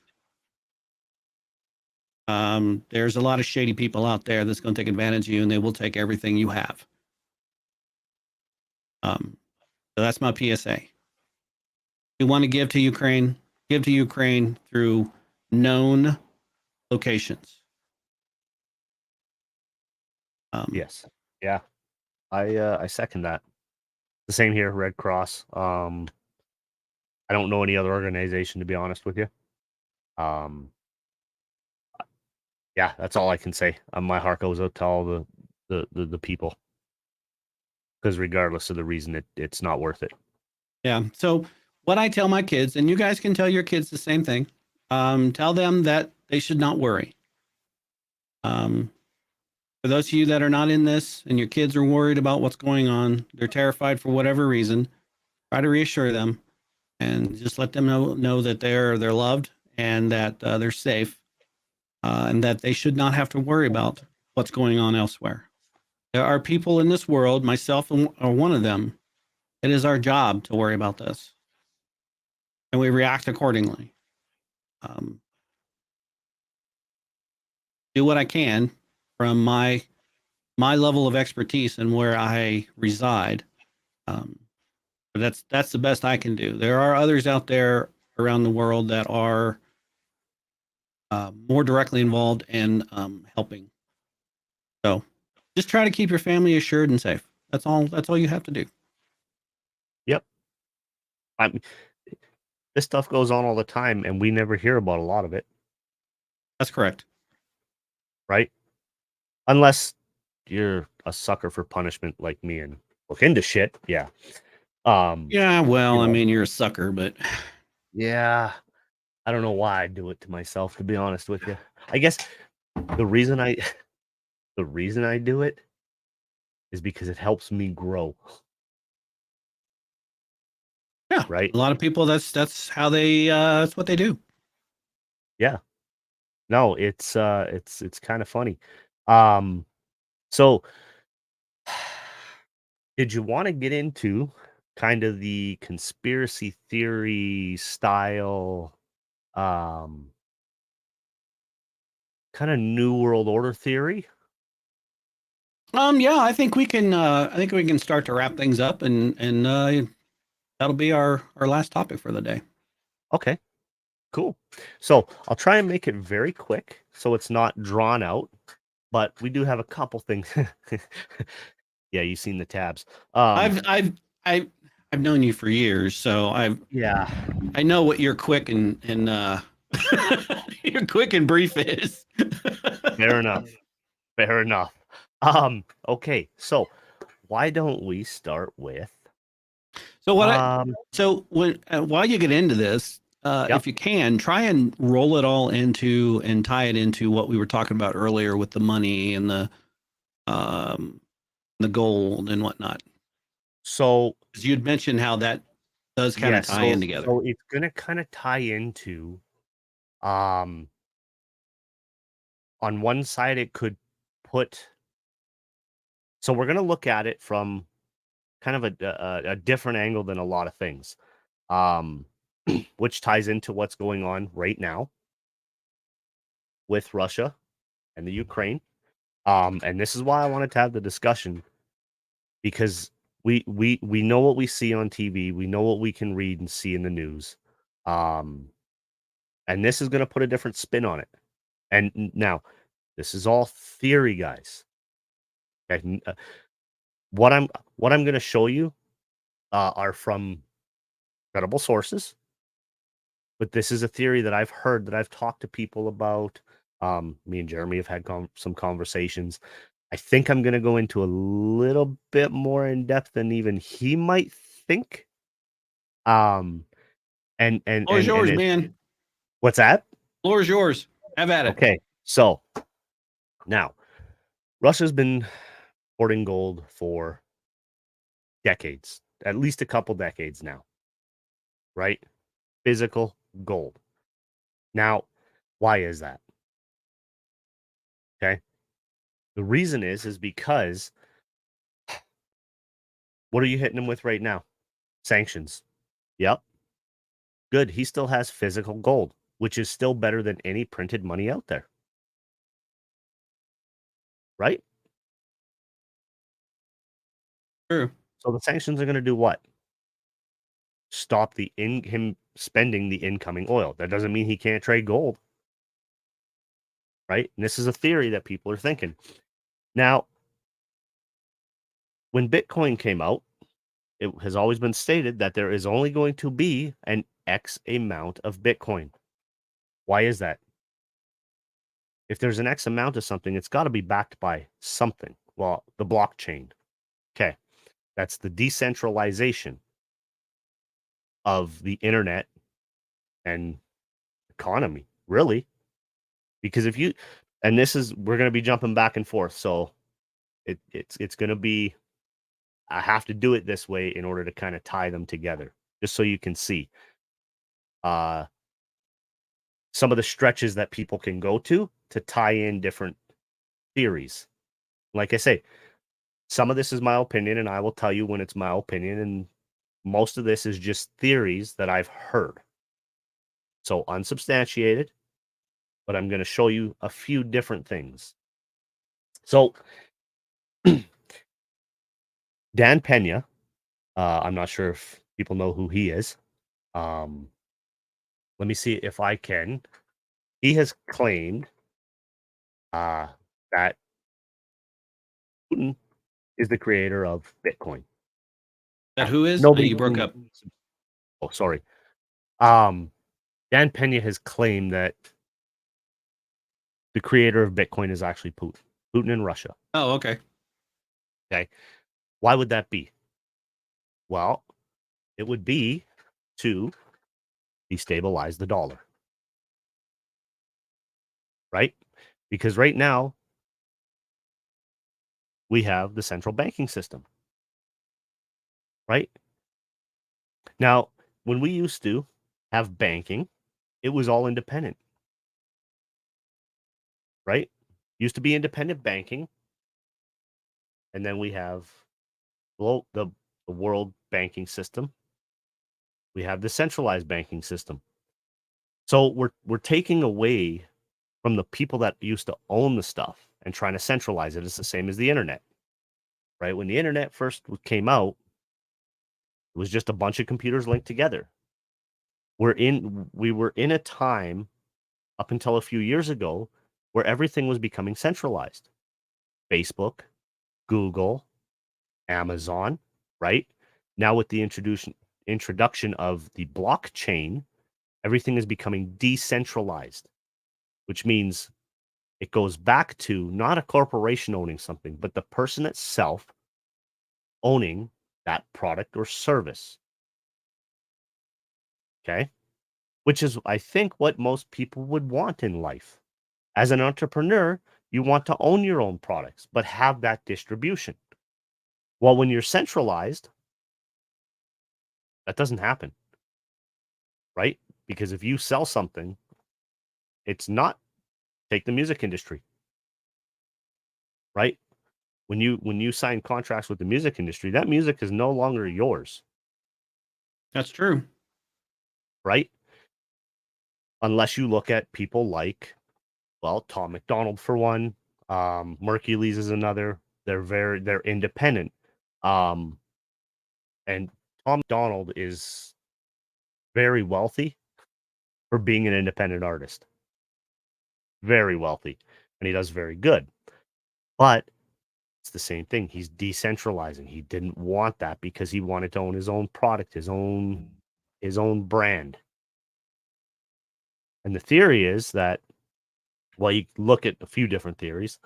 There's a lot of shady people out there that's going to take advantage of you, and they will take everything you have. So that's my PSA. You want to give to Ukraine through known locations. yes, yeah. I second that. The same here, Red Cross. I don't know any other organization, to be honest with you. Yeah, that's all I can say. My heart goes out to all the people, because regardless of the reason, it's not worth it. Yeah. So what I tell my kids, and you guys can tell your kids the same thing. Tell them that they should not worry. For those of you that are not in this and your kids are worried about what's going on, they're terrified for whatever reason, try to reassure them and just let them know that they're loved and that they're safe and that they should not have to worry about what's going on elsewhere. There are people in this world, myself are one of them. It is our job to worry about this, and we react accordingly. Do what I can from my level of expertise and where I reside. But that's the best I can do. There are others out there around the world that are more directly involved in helping. So just try to keep your family assured and safe. That's all you have to do. Yep. This stuff goes on all the time, and we never hear about a lot of it, That's correct. right? Unless you're a sucker for punishment like me and look into shit. Yeah. Yeah, well, I know. mean, you're a sucker, but Yeah. I don't know why I do it to myself, to be honest with you. I guess the reason I the reason I do it is because it helps me grow, yeah, right? a lot of people that's how they that's what they do. Yeah. No, it's kind of funny. Um so did you want to get into kind of the conspiracy theory style um kind of new world order theory? Yeah, I think we can start to wrap things up and that'll be our last topic for the day. Okay, cool. So I'll try and make it very quick so it's not drawn out, but we do have a couple things. Yeah, you've seen the tabs. I've known you for years, so Yeah, I know what your quick and your quick and brief is. fair enough. Fair enough. Okay, so why don't we start with So um when while you get into this, yep. if you can try and roll it all into and tie it into what we were talking about earlier with the money and um, the gold and whatnot. So Because you'd mentioned how that does kind of yes, tie in together. so it's gonna kind of tie into um on one side it could put, so we're gonna look at it from kind of a different angle than a lot of things, um, which ties into what's going on right now with Russia and the Ukraine. And this is why I wanted to have the discussion, because we know what we see on TV, we know what we can read and see in the news, um, and this is going to put a different spin on it. And now, this is all theory, guys. Okay, what I'm going to show you are from credible sources, but this is a theory that I've heard, that I've talked to people about. Me and Jeremy have had some conversations. I think I'm going to go into a little bit more in depth than even he might think. And Floor's yours, it, man. what's that? Floor's yours. Have at it. Okay, so now Russia's been hoarding gold for decades, at least a couple decades now, right? Physical gold. Now, why is that? Okay. The reason is because what are you hitting him with right now? Sanctions. Yep. Good. He still has physical gold, which is still better than any printed money out there. Right? True. So the sanctions are going to do what? Stop him spending the incoming oil. That doesn't mean he can't trade gold. Right? And this is a theory that people are thinking. Now, when Bitcoin came out, it has always been stated that there is only going to be an X amount of Bitcoin. Why is that? If there's an X amount of something, it's got to be backed by something. Well, the blockchain. Okay. That's the decentralization of the internet and economy, really. Because if you, and this is, we're going to be jumping back and forth. So it's going to be, I have to do it this way in order to kind of tie them together, just so you can see some of the stretches that people can go to tie in different theories. Like I say, some of this is my opinion, and I will tell you when it's my opinion, and most of this is just theories that I've heard. So unsubstantiated, but I'm going to show you a few different things. So Dan Pena, I'm not sure if people know who he is. Let me see if I can. He has claimed that Putin is the creator of Bitcoin. That who is? Nobody. You broke up. Oh, sorry. Dan Pena has claimed that the creator of Bitcoin is actually Putin in Russia. Oh, okay. Okay. Why would that be? Well, it would be to destabilize the dollar. Right? Because right now, we have the central banking system. Right? Now, when we used to have banking, it was all independent. Right? Used to be independent banking. And then we have the world banking system. We have the centralized banking system. So we're taking away from the people that used to own the stuff and trying to centralize it. It's the same as the internet, right? When the internet first came out, it was just a bunch of computers linked together. We were in a time up until a few years ago where everything was becoming centralized. Facebook, Google, Amazon, right? Now with the introduction of the blockchain, everything is becoming decentralized, which means it goes back to not a corporation owning something, but the person itself owning that product or service. Okay. Which is, I think, what most people would want in life. As an entrepreneur, you want to own your own products, but have that distribution. Well, when you're centralized, that doesn't happen. Right? Because if you sell something, it's not, take the music industry. Right? When you sign contracts with the music industry, that music is no longer yours. That's true. Right? Unless you look at people like, well, Tom McDonald for one, Mercules is another. They're independent. And Tom McDonald is very wealthy for being an independent artist. Very wealthy. And he does very good. But it's the same thing. He's decentralizing. He didn't want that because he wanted to own his own product, his own his own brand. And the theory is that, well, you look at a few different theories,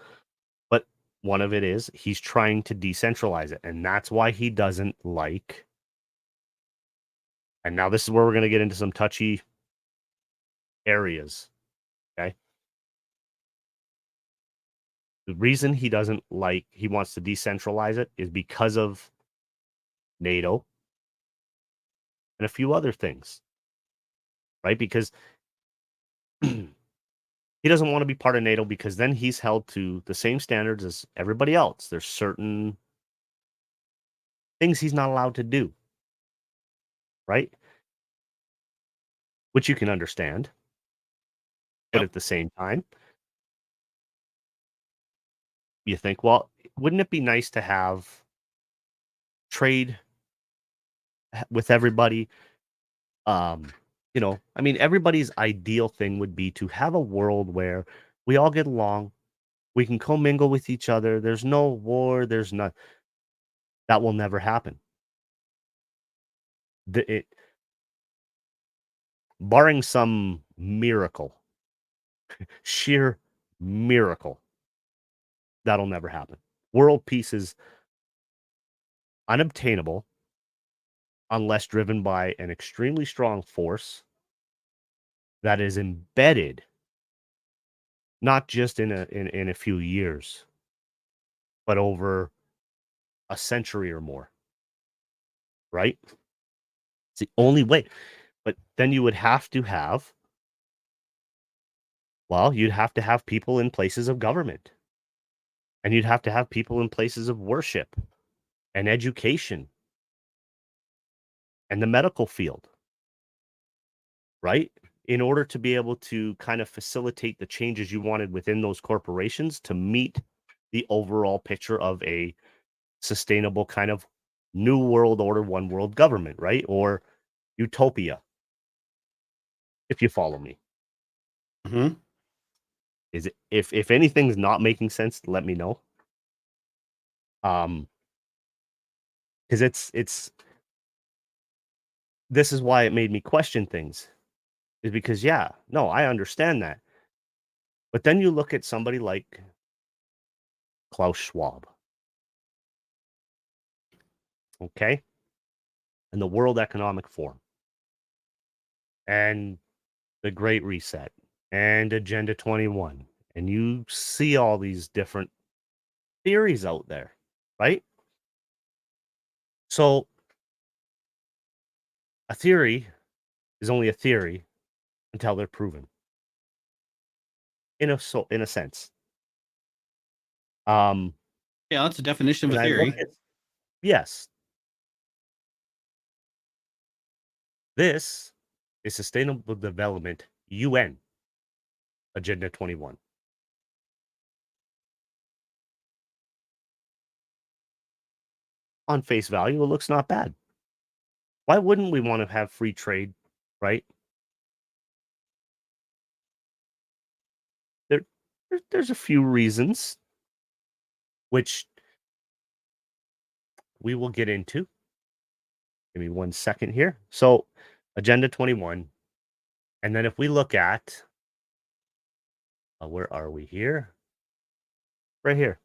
but one of it is he's trying to decentralize it. And that's why he doesn't like. And now this is where we're going to get into some touchy areas. Okay. The reason he doesn't like, he wants to decentralize it is because of NATO and a few other things, right? Because he doesn't want to be part of NATO because then he's held to the same standards as everybody else. There's certain things he's not allowed to do, right? Which you can understand. But Yep. at the same time, you think, well, wouldn't it be nice to have trade with everybody? I mean, everybody's ideal thing would be to have a world where we all get along, we can commingle with each other. There's no war. There's not. That will never happen. Barring some miracle, sheer miracle, that'll never happen. World peace is unobtainable unless driven by an extremely strong force that is embedded not just in a few years, but over a century or more. Right? It's the only way. But then you would have to have, well, you'd have to have people in places of government. And you'd have to have people in places of worship and education and the medical field, right? In order to be able to kind of facilitate the changes you wanted within those corporations to meet the overall picture of a sustainable kind of new world order, one world government, right? Or utopia, if you follow me. Mm-hmm. Is it, if anything's not making sense, let me know. Because it's this is why it made me question things, is because no, I understand that. But then you look at somebody like Klaus Schwab, okay? And the World Economic Forum and the Great Reset and Agenda 21. And you see all these different theories out there, right? So a theory is only a theory until they're proven. In a sense. Yeah, that's the definition of And a I look theory. at, yes, this is Sustainable Development UN Agenda 21. On face value, it looks not bad. Why wouldn't we want to have free trade, right? There, there's a few reasons, which we will get into. Give me 1 second here. So, Agenda 21. And then if we look at, where are we here? Right here.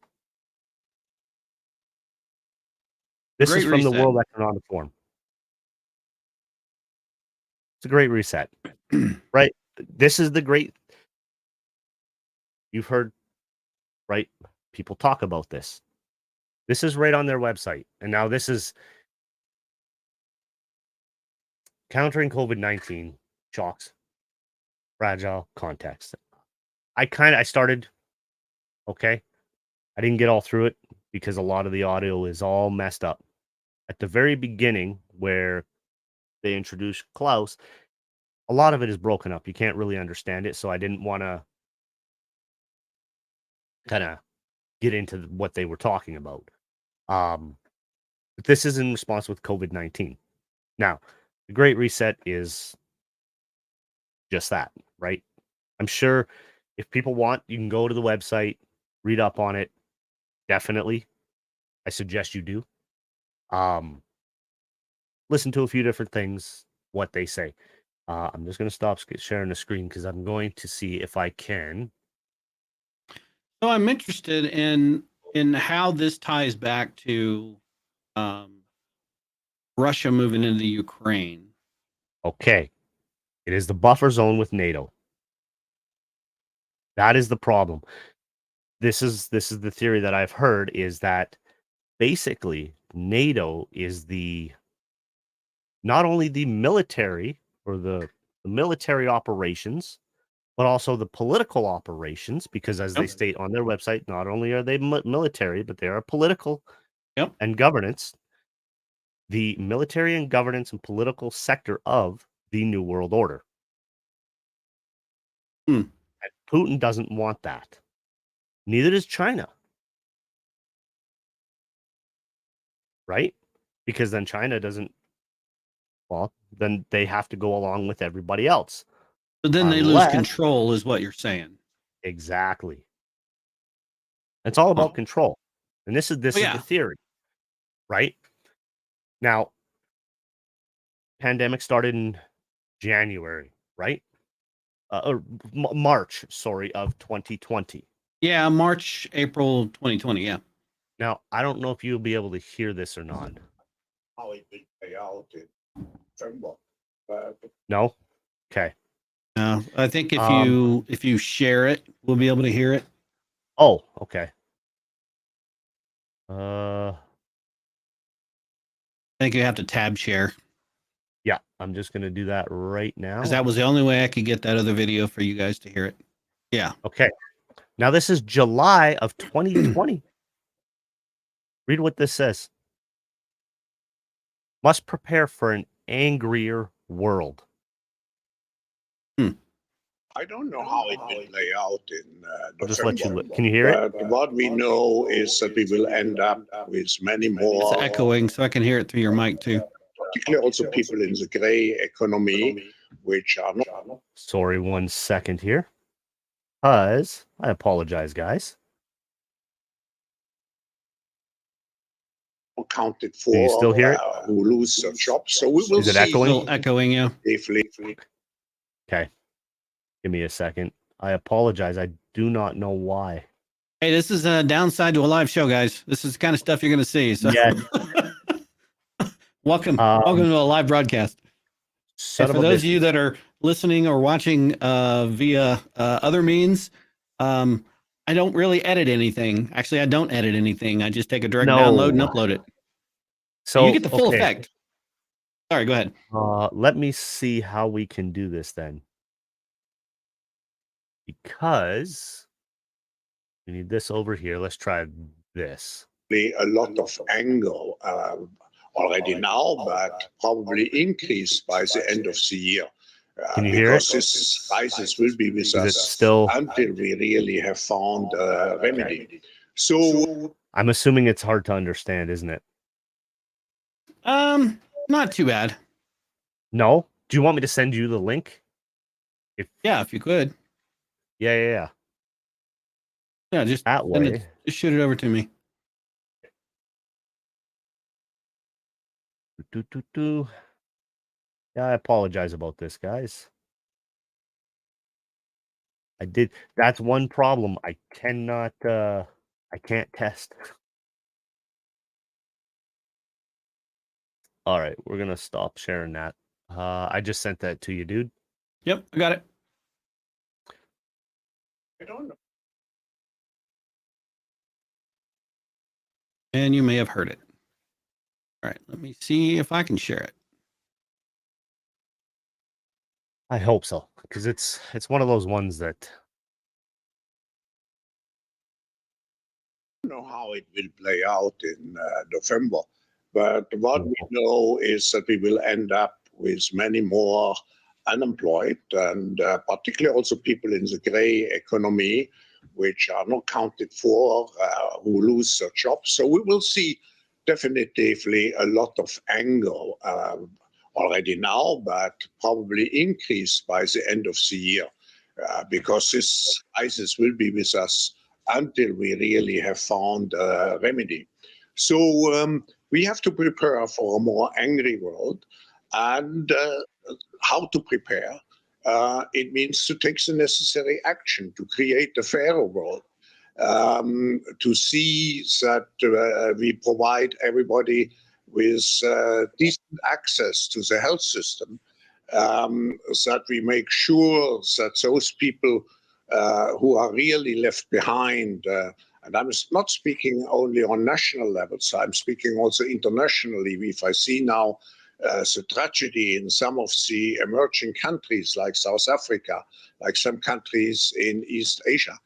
This is Great from the Reset. World Economic Forum. It's a great reset, right? This is the great, you've heard, right? People talk about this. This is right on their website. And now this is countering COVID-19 shocks, fragile context. I started, okay. I didn't get all through it because a lot of the audio is all messed up. At the very beginning, where they introduced Klaus, a lot of it is broken up. You can't really understand it. So I didn't want to kind of get into what they were talking about. But this is in response with COVID-19. Now, the Great Reset is just that, right? I'm sure if people want, you can go to the website, read up on it. Definitely. I suggest you do. Listen to a few different things, what they say. I'm just going to stop sharing the screen because I'm going to see if I can. So I'm interested in how this ties back to Russia moving into Ukraine. Okay. It is the buffer zone with NATO. That is the problem. This is the theory that I've heard, is that basically NATO is not only the military or the military operations, but also the political operations, because as they state on their website, not only are they military, but they are political and governance. The military and governance and political sector of the New World Order. And Putin doesn't want that. Neither does China. Right? Because then China doesn't, well, then they have to go along with everybody else. So then they lose control, is what you're saying. Exactly. It's all about control. And this is the theory, right? Now, pandemic started in January, right? Or March, sorry, of 2020. Yeah, March, April 2020, yeah. Now, I don't know if you'll be able to hear this or not. How it will play out in December. No? Okay. I think if you share it, we'll be able to hear it. Oh, okay. I think you have to tab share. Yeah, I'm just going to do that right now. Because that was the only way I could get that other video for you guys to hear it. Yeah. Okay. Now this is July of 2020. Read what this says. Must prepare for an angrier world. I don't know how it will play out in I'll just let you can you hear it? But what we know is that we will end up with many more. It's echoing, so I can hear it through your mic too. Particularly also people in the gray economy, which are not. Sorry, 1 second here. Because I apologize, guys. Accounted for. Do you still hear it? Who lose their jobs. So we will see. Is it echoing? Still echoing, yeah. Okay. Give me a second. I apologize. I do not know why. Hey, this is a downside to a live show, guys. This is the kind of stuff you're going to see. So yes. welcome to a live broadcast. And for those of you that are listening or watching via other means, I don't really edit anything. Actually, I don't edit anything. I just take a direct download and upload it. So you get the full effect. Sorry, go ahead. Let me see how we can do this then. Because we need this over here. Let's try this. A lot of anger already now, but probably increase by the end of the year. Can you hear it? This crisis will be with us still until we really have found a remedy. Okay. So I'm assuming it's hard to understand, isn't it? Not too bad. No? Do you want me to send you the link? If you could. Yeah. Yeah, just that way. Just shoot it over to me. Yeah, I apologize about this, guys. I did. That's one problem. I cannot. I can't test. All right, we're gonna stop sharing that. I just sent that to you, dude. Yep, I got it. I don't know. And you may have heard it. All right, let me see if I can share it. I hope so, because it's one of those ones that. I don't know how it will play out in November, but what we know is that we will end up with many more unemployed, and particularly also people in the gray economy, which are not counted for, who lose their jobs. So we will see definitively a lot of anger already now, but probably increase by the end of the year, because this crisis will be with us until we really have found a remedy. So we have to prepare for a more angry world. and how to prepare. It means to take the necessary action to create a fairer world, to see that we provide everybody with decent access to the health system, that we make sure that those people who are really left behind, and I'm not speaking only on national levels, I'm speaking also internationally. If I see now the tragedy in some of the emerging countries like South Africa, like some countries in East Asia,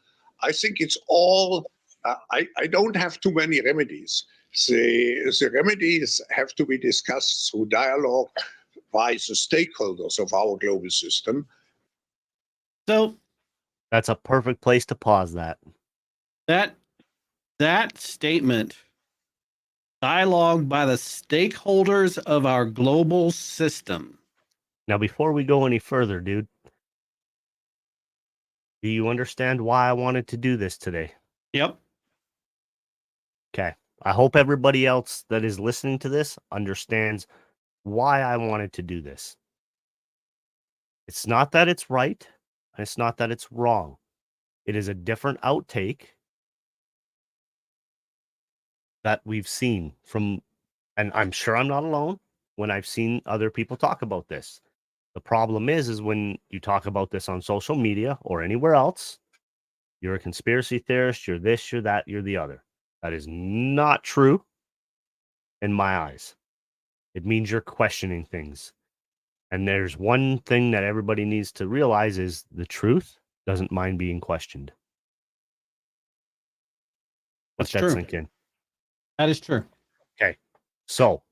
I think it's all, I don't have too many remedies. The remedies have to be discussed through dialogue by the stakeholders of our global system. So That's a perfect place to pause that. that statement, dialogue by the stakeholders of our global system. Now, before we go any further, dude, do you understand why I wanted to do this today? Yep. Okay. I hope everybody else that is listening to this understands why I wanted to do this. It's not that it's right, and it's not that it's wrong. It is a different outtake that we've seen from, and I'm sure I'm not alone when I've seen other people talk about this. The problem is when you talk about this on social media or anywhere else, you're a conspiracy theorist, you're this, you're that, you're the other. That is not true in my eyes. It means you're questioning things. And there's one thing that everybody needs to realize is the truth doesn't mind being questioned. That's Let that true. sink in. That is true. Okay. So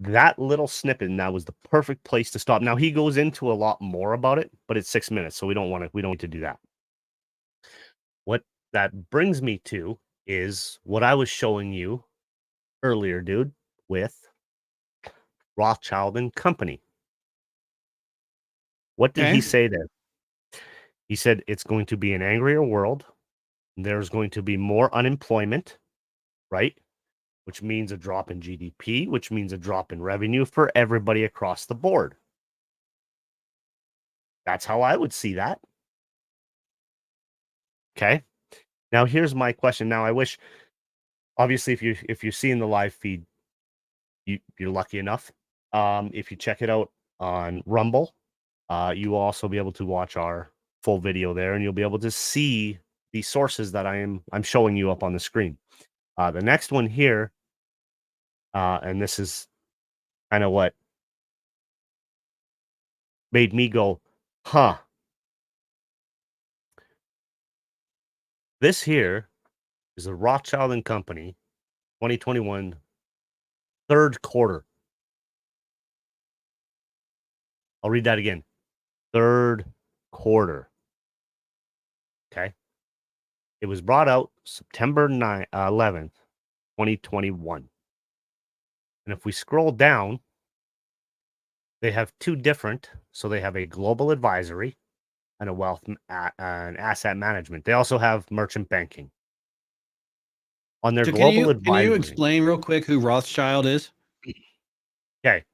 that little snippet, and that was the perfect place to stop. Now he goes into a lot more about it, but it's 6 minutes, so we don't need to do that. What that brings me to is what I was showing you earlier, dude, with Rothschild and Company. What did he say there? He said it's going to be an angrier world. There's going to be more unemployment, right? Which means a drop in GDP, which means a drop in revenue for everybody across the board. That's how I would see that. Okay. Now here's my question. Now I wish, obviously, if you're seeing the live feed, you're lucky enough. If you check it out on Rumble, you will also be able to watch our full video there, and you'll be able to see the sources that I'm showing you up on the screen. The next one here, and this is kind of what made me go, huh. This here is the Rothschild and Company 2021 third quarter. I'll read that again. Third quarter. Okay. It was brought out September 11th, 2021. And if we scroll down, they have two different. So they have a global advisory and a wealth and asset management. They also have merchant banking. On their global advisory. Can you explain real quick who Rothschild is? Okay.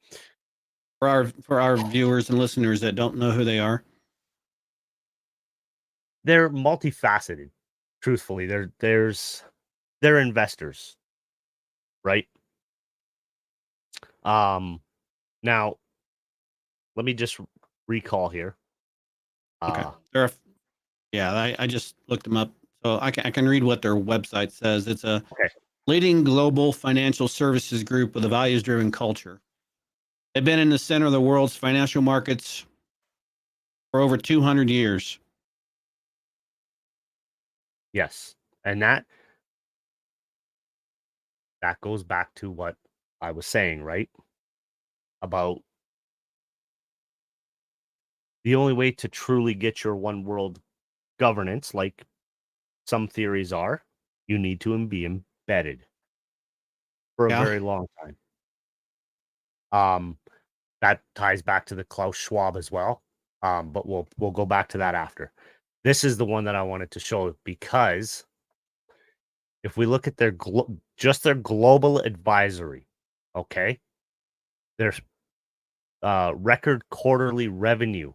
For our viewers and listeners that don't know who they are. They're multifaceted. Truthfully, they're investors, right? Now let me just recall here. Okay. I just looked them up, so I can read what their website says. It's a leading global financial services group with a values-driven culture. They've been in the center of the world's financial markets for over 200 years. Yes, and that goes back to what I was saying, right? About the only way to truly get your one world governance, like some theories are, you need to be embedded for a very long time. That ties back to the Klaus Schwab as well. But we'll go back to that after. This is the one that I wanted to show because if we look at their global advisory, okay, Their record quarterly revenue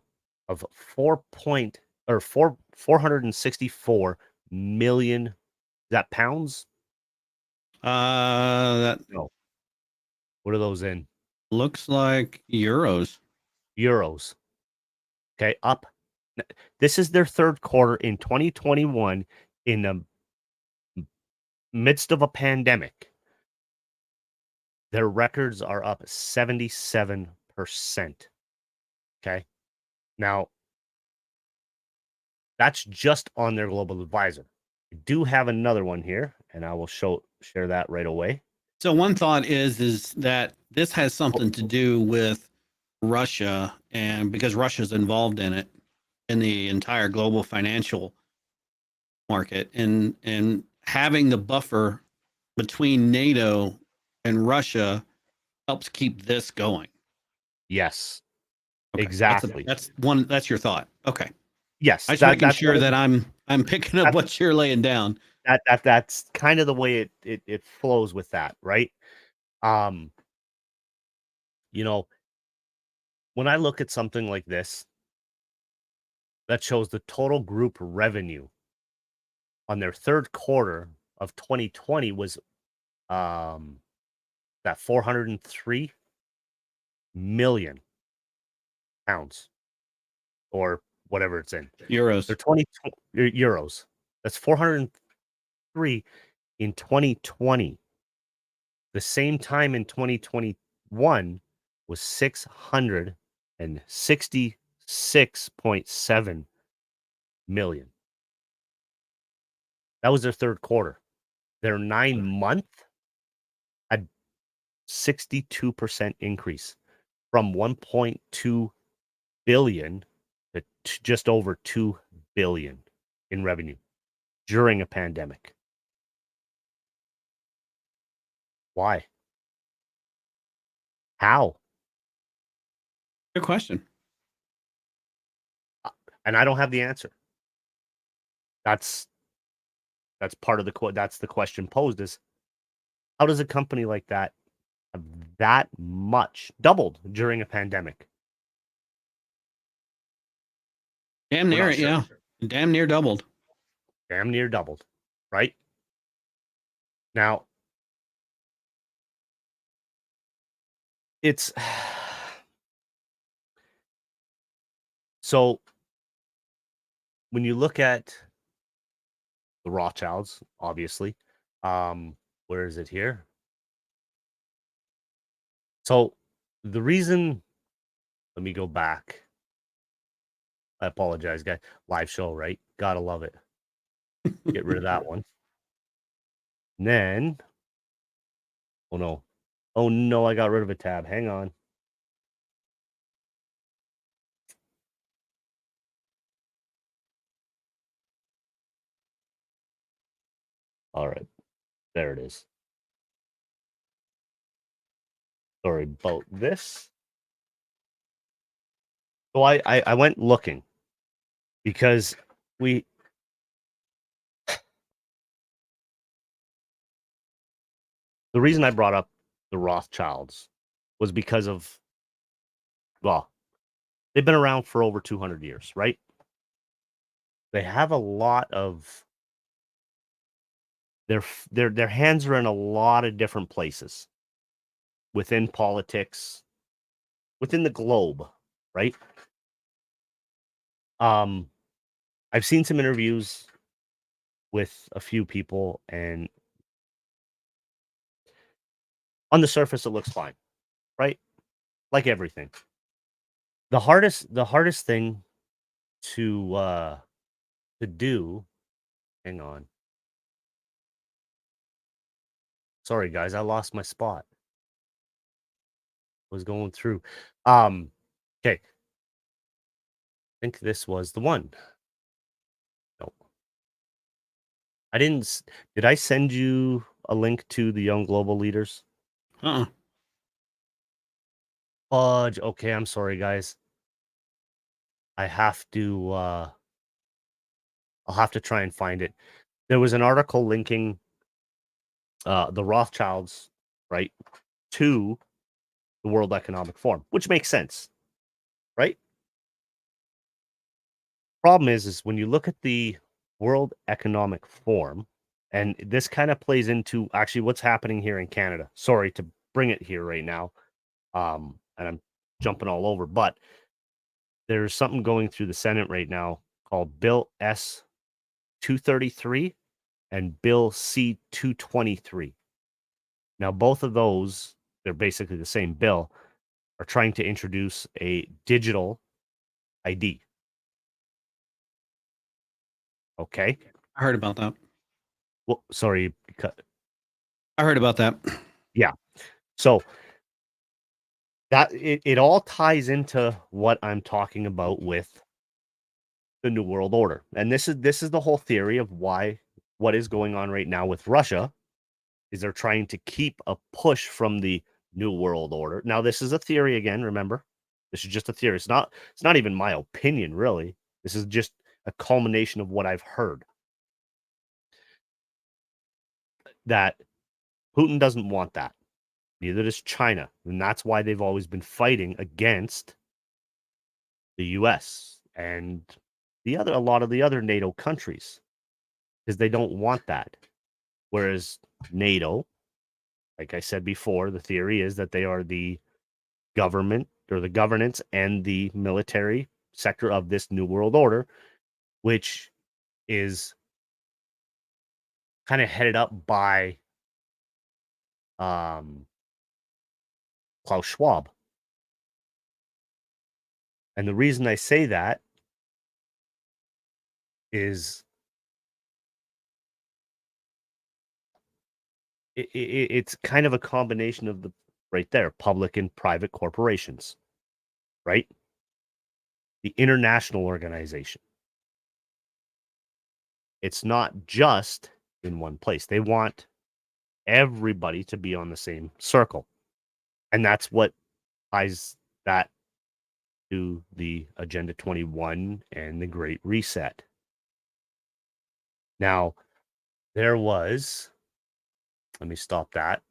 of 464 million. Is that pounds? That No. What are those in? looks like euros. Euros. Okay, up. This is their third quarter in 2021 in the midst of a pandemic. Their records are up 77%. Okay. Now, that's just on their global advisor. I do have another one here, and I will share that right away. So one thought is that this has something to do with Russia, and because Russia's involved in it, in the entire global financial market, and having the buffer between NATO and Russia helps keep this going. Yes, Okay. exactly. That's your thought. Okay. Yes, I just making that's sure that I'm picking up what you're laying down. that's kind of the way it flows with that, right? You know, when I look at something like this that shows the total group revenue on their third quarter of 2020 was that 403 million pounds or whatever it's in. Euros. They're 20 euros. That's 403 in 2020. The same time in 2021 was 666.7 million. That was their third quarter. Their 9-month had 62% increase from 1.2 billion to just over 2 billion in revenue during a pandemic. Why? How? Good question. And I don't have the answer. That's part of that's the question posed is how does a company like that have that much doubled during a pandemic? Damn We're near not it, sure. yeah. Damn near doubled. Damn near doubled, right? Now, it's so when you look at the Rothschilds, obviously, where is it here? So the reason, let me go back. I apologize, guys. Live show, right? Gotta love it. Get rid of that one. And then, oh no. Oh no, I got rid of a tab. Hang on. All right. There it is. Sorry about this. So I went looking because the reason I brought up the Rothschilds was because of, well, they've been around for over 200 years, right? They have a lot of their hands are in a lot of different places within politics, within the globe, right? I've seen some interviews with a few people, and on the surface, it looks fine, right? Like everything. The hardest thing to do. Hang on. Sorry, guys, I lost my spot. Was going through. Okay. I think this was the one. No, I didn't. Did I send you a link to the Young Global Leaders? Uh-uh. Fudge. Okay, I'm sorry, guys. I have to. I'll have to try and find it. There was an article linking the Rothschilds, right, to the World Economic Forum, which makes sense, right? Problem is when you look at the World Economic Forum, and this kind of plays into actually what's happening here in Canada. Sorry to bring it here right now, and I'm jumping all over, but there's something going through the Senate right now called Bill S 233 and Bill C 223. Now, both of those, they're basically the same bill, are trying to introduce a digital ID. Okay. I heard about that. Well, sorry. I heard about that. Yeah. So that it all ties into what I'm talking about with the New World Order. And this is the whole theory of why what is going on right now with Russia is they're trying to keep a push from the New World Order. Now, this is a theory again, remember? This is just a theory. It's not even my opinion, really. This is just a culmination of what I've heard. That Putin doesn't want that. Neither does China. And that's why they've always been fighting against the US and a lot of the other NATO countries, because they don't want that. Whereas NATO, like I said before, the theory is that they are the government or the governance and the military sector of this New World Order, which is kind of headed up by Klaus Schwab. And the reason I say that is it's kind of a combination of the right there, public and private corporations, right? The international organization. It's not just in one place. They want everybody to be on the same circle. And that's what ties that to the Agenda 21 and the Great Reset. Now, let me stop that,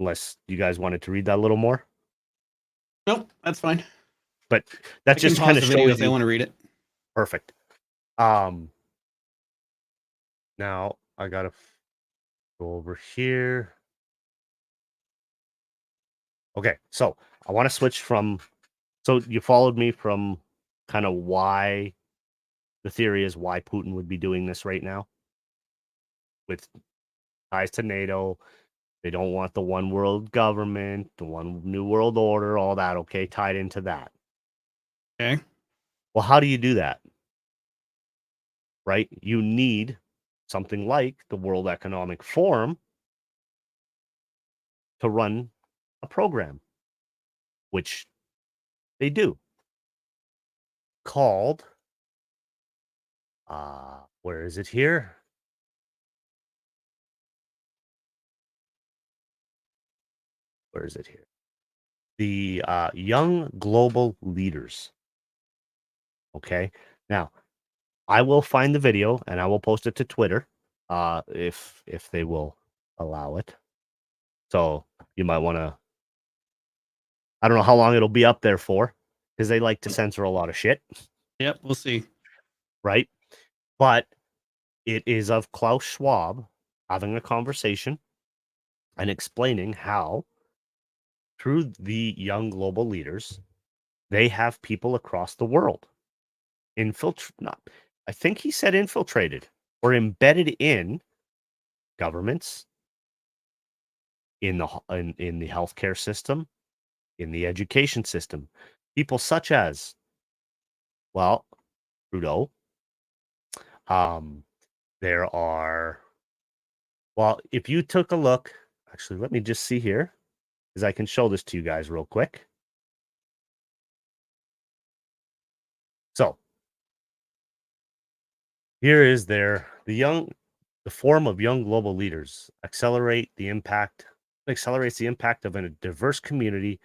unless you guys wanted to read that a little more. Nope, that's fine. But that's just kind of the video shows if they you. want to read it. Perfect. Now I gotta go over here. Okay, so I want to switch from. So you followed me from kind of why the theory is why Putin would be doing this right now with ties to NATO. They don't want the one world government, the one new world order, all that. Okay, tied into that. Okay. Well, how do you do that? Right? You need something like the World Economic Forum to run a program, which they do, called where is it here? Where is it here? The Young Global Leaders. Okay. Now, I will find the video and I will post it to Twitter if they will allow it. So you might want to. I don't know how long it'll be up there for, because they like to censor a lot of shit. Yep, we'll see. Right? But it is of Klaus Schwab having a conversation and explaining how, through the Young Global Leaders, they have people across the world I think he said infiltrated or embedded in governments, in the healthcare system, in the education system. People such as, well, Trudeau. There are, well, if you took a look, actually, let me just see here, because I can show this to you guys real quick. So here is the Forum of Young Global Leaders accelerates the impact of a diverse community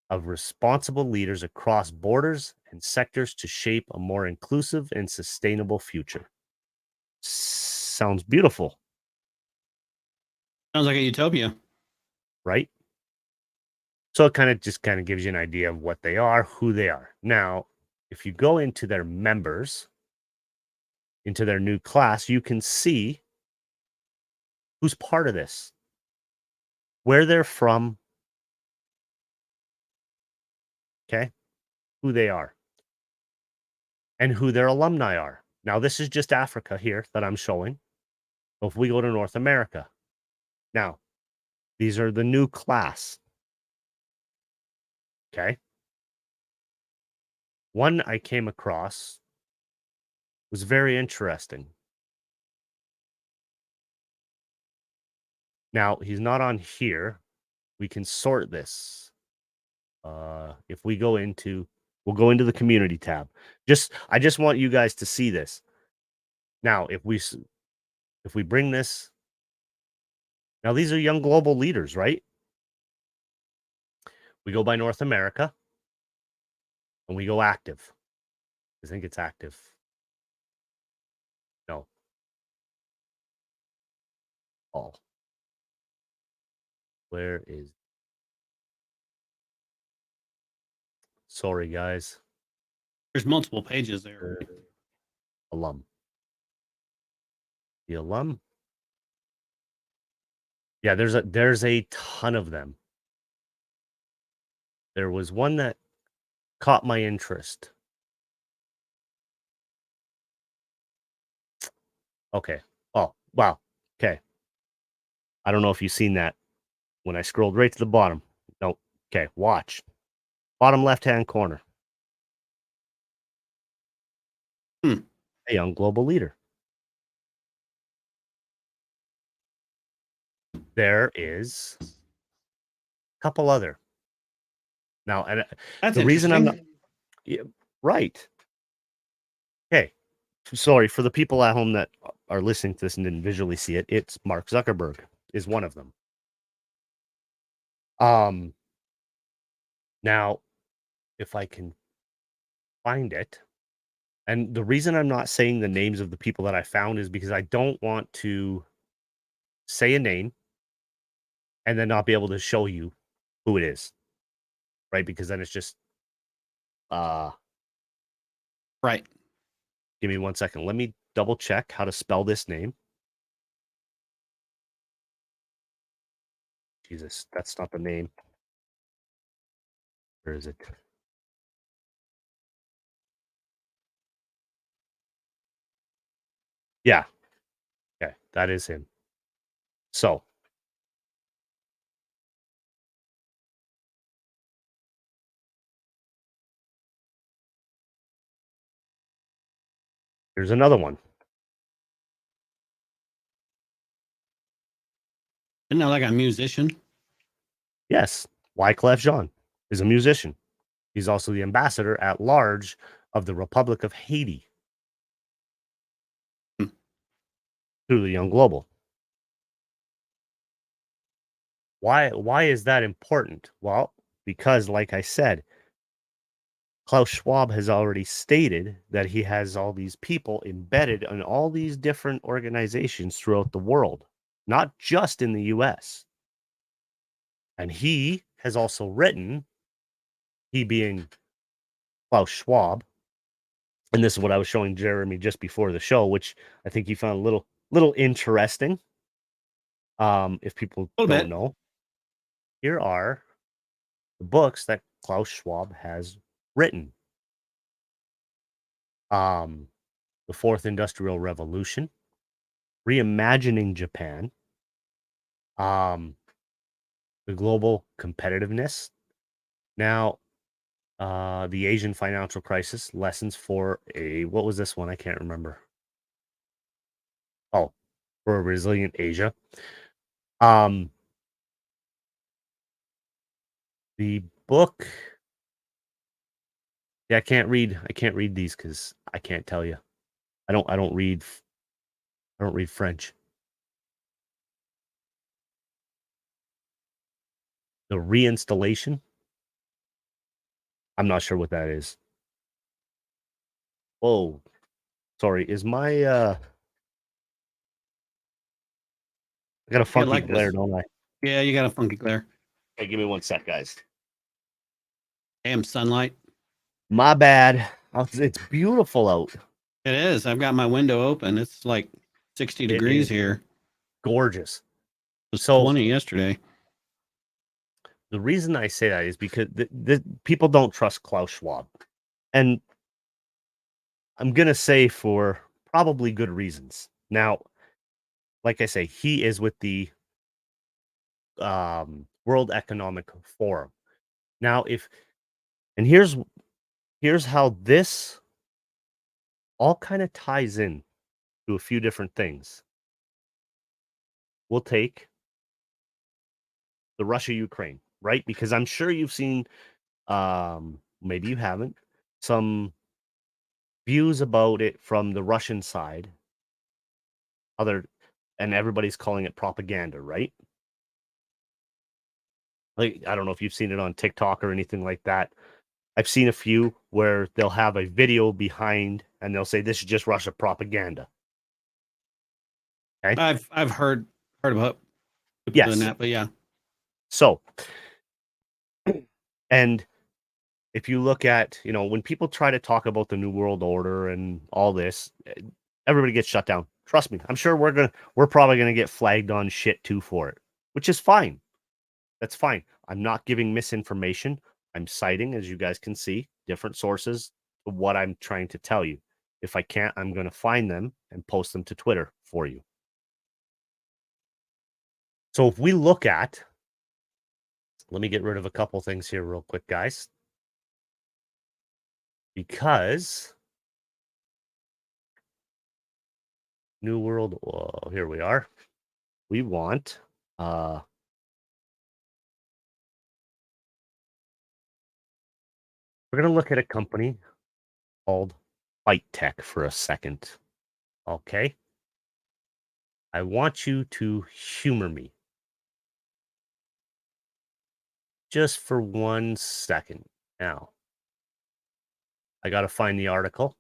of responsible leaders across borders and sectors to shape a more inclusive and sustainable future. Sounds beautiful, Sounds like a utopia. right? So it kind of gives you an idea of what they are, who they are. Now, if you go into their members, into their new class, you can see who's part of this, where they're from, okay, who they are, and who their alumni are. Now, this is just Africa here that I'm showing. So if we go to North America, now, these are the new class, okay? One I came across was very interesting. Now, he's not on here. We can sort this. If we go into, we'll go into the community tab. I just want you guys to see this. Now, if we bring this, now these are young global leaders, right? We go by North America and we go active. I think it's active. No. All. Where is? Sorry, guys. There's multiple pages there. Alum. The alum. Yeah, there's a ton of them. There was one that caught my interest. Okay. Oh, wow. Okay. I don't know if you've seen that when I scrolled right to the bottom. No. Okay, watch. Bottom left-hand corner. A young global leader. There is a couple other. Now, and That's the reason I'm not interesting. yeah, right. Okay. Sorry for the people at home that are listening to this and didn't visually see it. It's Mark Zuckerberg is one of them. Now, if I can find it, and the reason I'm not saying the names of the people that I found is because I don't want to say a name and then not be able to show you who it is, right? Because then it's just, Right. give me 1 second. Let me double check how to spell this name. Jesus, that's not the name. Where is it? Yeah. Okay, that is him. So, here's another one. Isn't that like a musician? Yes, Wyclef Jean is a musician. He's also the ambassador at large of the Republic of Haiti through the Young Global. Why is that important? Well, because like I said, Klaus Schwab has already stated that he has all these people embedded in all these different organizations throughout the world, not just in the US. And he has also written, he being Klaus Schwab, and this is what I was showing Jeremy just before the show, which I think he found a little interesting. If people don't know, here are the books that Klaus Schwab has written. The Fourth Industrial Revolution, Reimagining Japan, the Global Competitiveness. Now, the Asian Financial Crisis, Lessons for what was this one? I can't remember. Oh, for a Resilient Asia. The book. Yeah, I can't read these because I can't tell you. I don't read French. The Reinstallation. I'm not sure what that is. Whoa. Sorry, is my I got a funky like glare, this. don't I? Yeah, you got a funky glare. Hey, give me 1 sec, guys. Damn sunlight. My bad. It's beautiful out. It is. I've got my window open. It's like 60 It degrees is here. gorgeous. It was So 20 yesterday. the reason I say that is because the people don't trust Klaus Schwab. And I'm going to say for probably good reasons. Now, like I say, he is with the World Economic Forum. Now, here's how this all kind of ties in to a few different things. We'll take the Russia-Ukraine, right? Because I'm sure you've seen, maybe you haven't, some views about it from the Russian side. And everybody's calling it propaganda, right? Like, I don't know if you've seen it on TikTok or anything like that. I've seen a few where they'll have a video behind and they'll say this is just Russia propaganda. Okay. I've heard about people doing Yes. that, but yeah. So, and if you look at, when people try to talk about the New World Order and all this, everybody gets shut down. Trust me. I'm sure we're probably gonna get flagged on shit too for it, which is fine. That's fine. I'm not giving misinformation. I'm citing, as you guys can see, different sources of what I'm trying to tell you. If I can't, I'm going to find them and post them to Twitter for you. So if we look at, let me get rid of a couple things here real quick, guys. Because New World, here we are. We want, we're going to look at a company called Byte Tech for a second. Okay. I want you to humor me just for 1 second. Now, I got to find the article.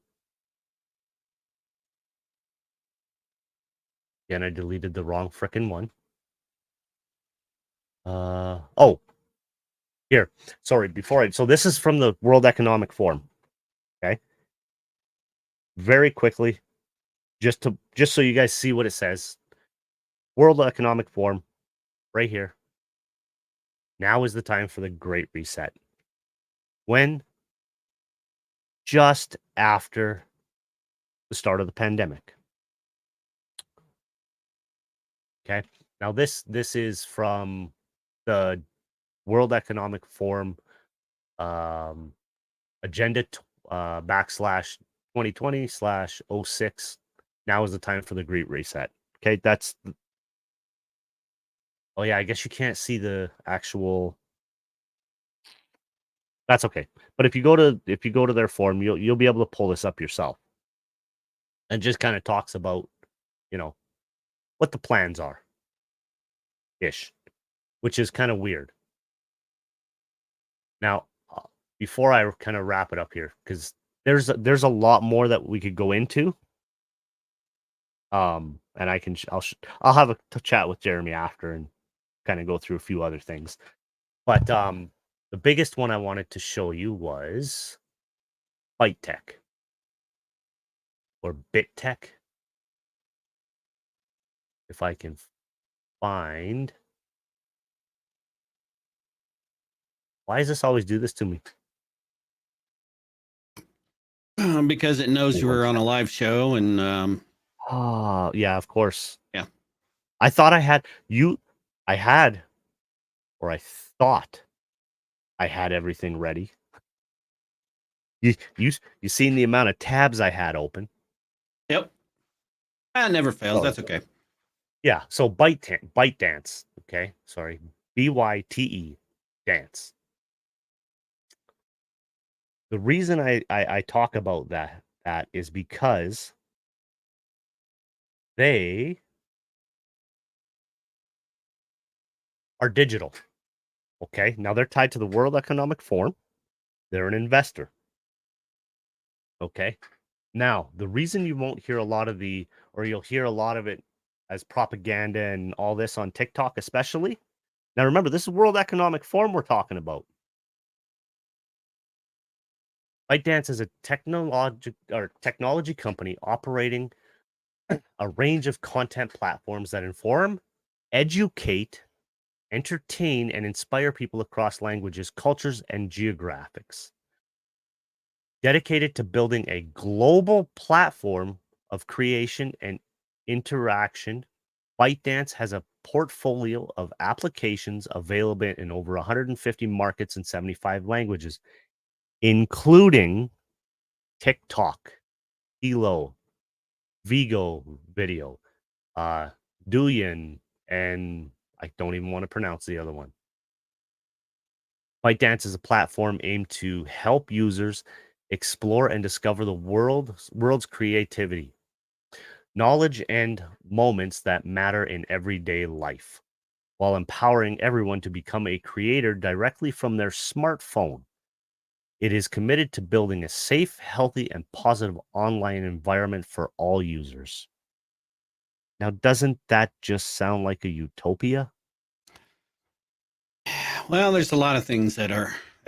Again, I deleted the wrong frickin' one. Oh, here. Sorry, so this is from the World Economic Forum. Okay. Very quickly, just so you guys see what it says. World Economic Forum, right here. Now is the time for the Great Reset. When? Just after the start of the pandemic. Okay. Now this is from the World Economic Forum agenda / 2020/06. Now is the time for the Great Reset. Okay, oh yeah, I guess you can't see the actual. That's okay. But if you go to their forum, you'll be able to pull this up yourself. And just kind of talks about, what the plans are. Ish. Which is kind of weird. Now, before I kind of wrap it up here, because there's a lot more that we could go into. And I'll have a chat with Jeremy after and kind of go through a few other things. But the biggest one I wanted to show you was Byte Tech or BitTech. If I can find. Why does this always do this to me? Because it knows you were on a live show and Oh, yeah, of course. Yeah. I thought I had or I thought I had everything ready. You seen the amount of tabs I had open? Yep. That never fails. Oh, That's okay. Yeah, so Byte Dance, okay? Sorry. BYTE Dance. The reason I talk about that is because they are digital. Okay? Now they're tied to the World Economic Forum. They're an investor. Okay? Now, the reason you won't hear a lot of you'll hear a lot of it as propaganda and all this on TikTok especially. Now remember, this is World Economic Forum we're talking about. ByteDance is a technology company operating a range of content platforms that inform, educate, entertain, and inspire people across languages, cultures, and geographics. Dedicated to building a global platform of creation and interaction, ByteDance has a portfolio of applications available in over 150 markets and 75 languages, including TikTok, Elo, Vigo video, Douyin, and I don't even want to pronounce the other one. ByteDance is a platform aimed to help users explore and discover the world's creativity, knowledge, and moments that matter in everyday life, while empowering everyone to become a creator directly from their smartphone. It is committed to building a safe, healthy, and positive online environment for all users. Now, doesn't that just sound like a utopia? Well, there's a lot of things that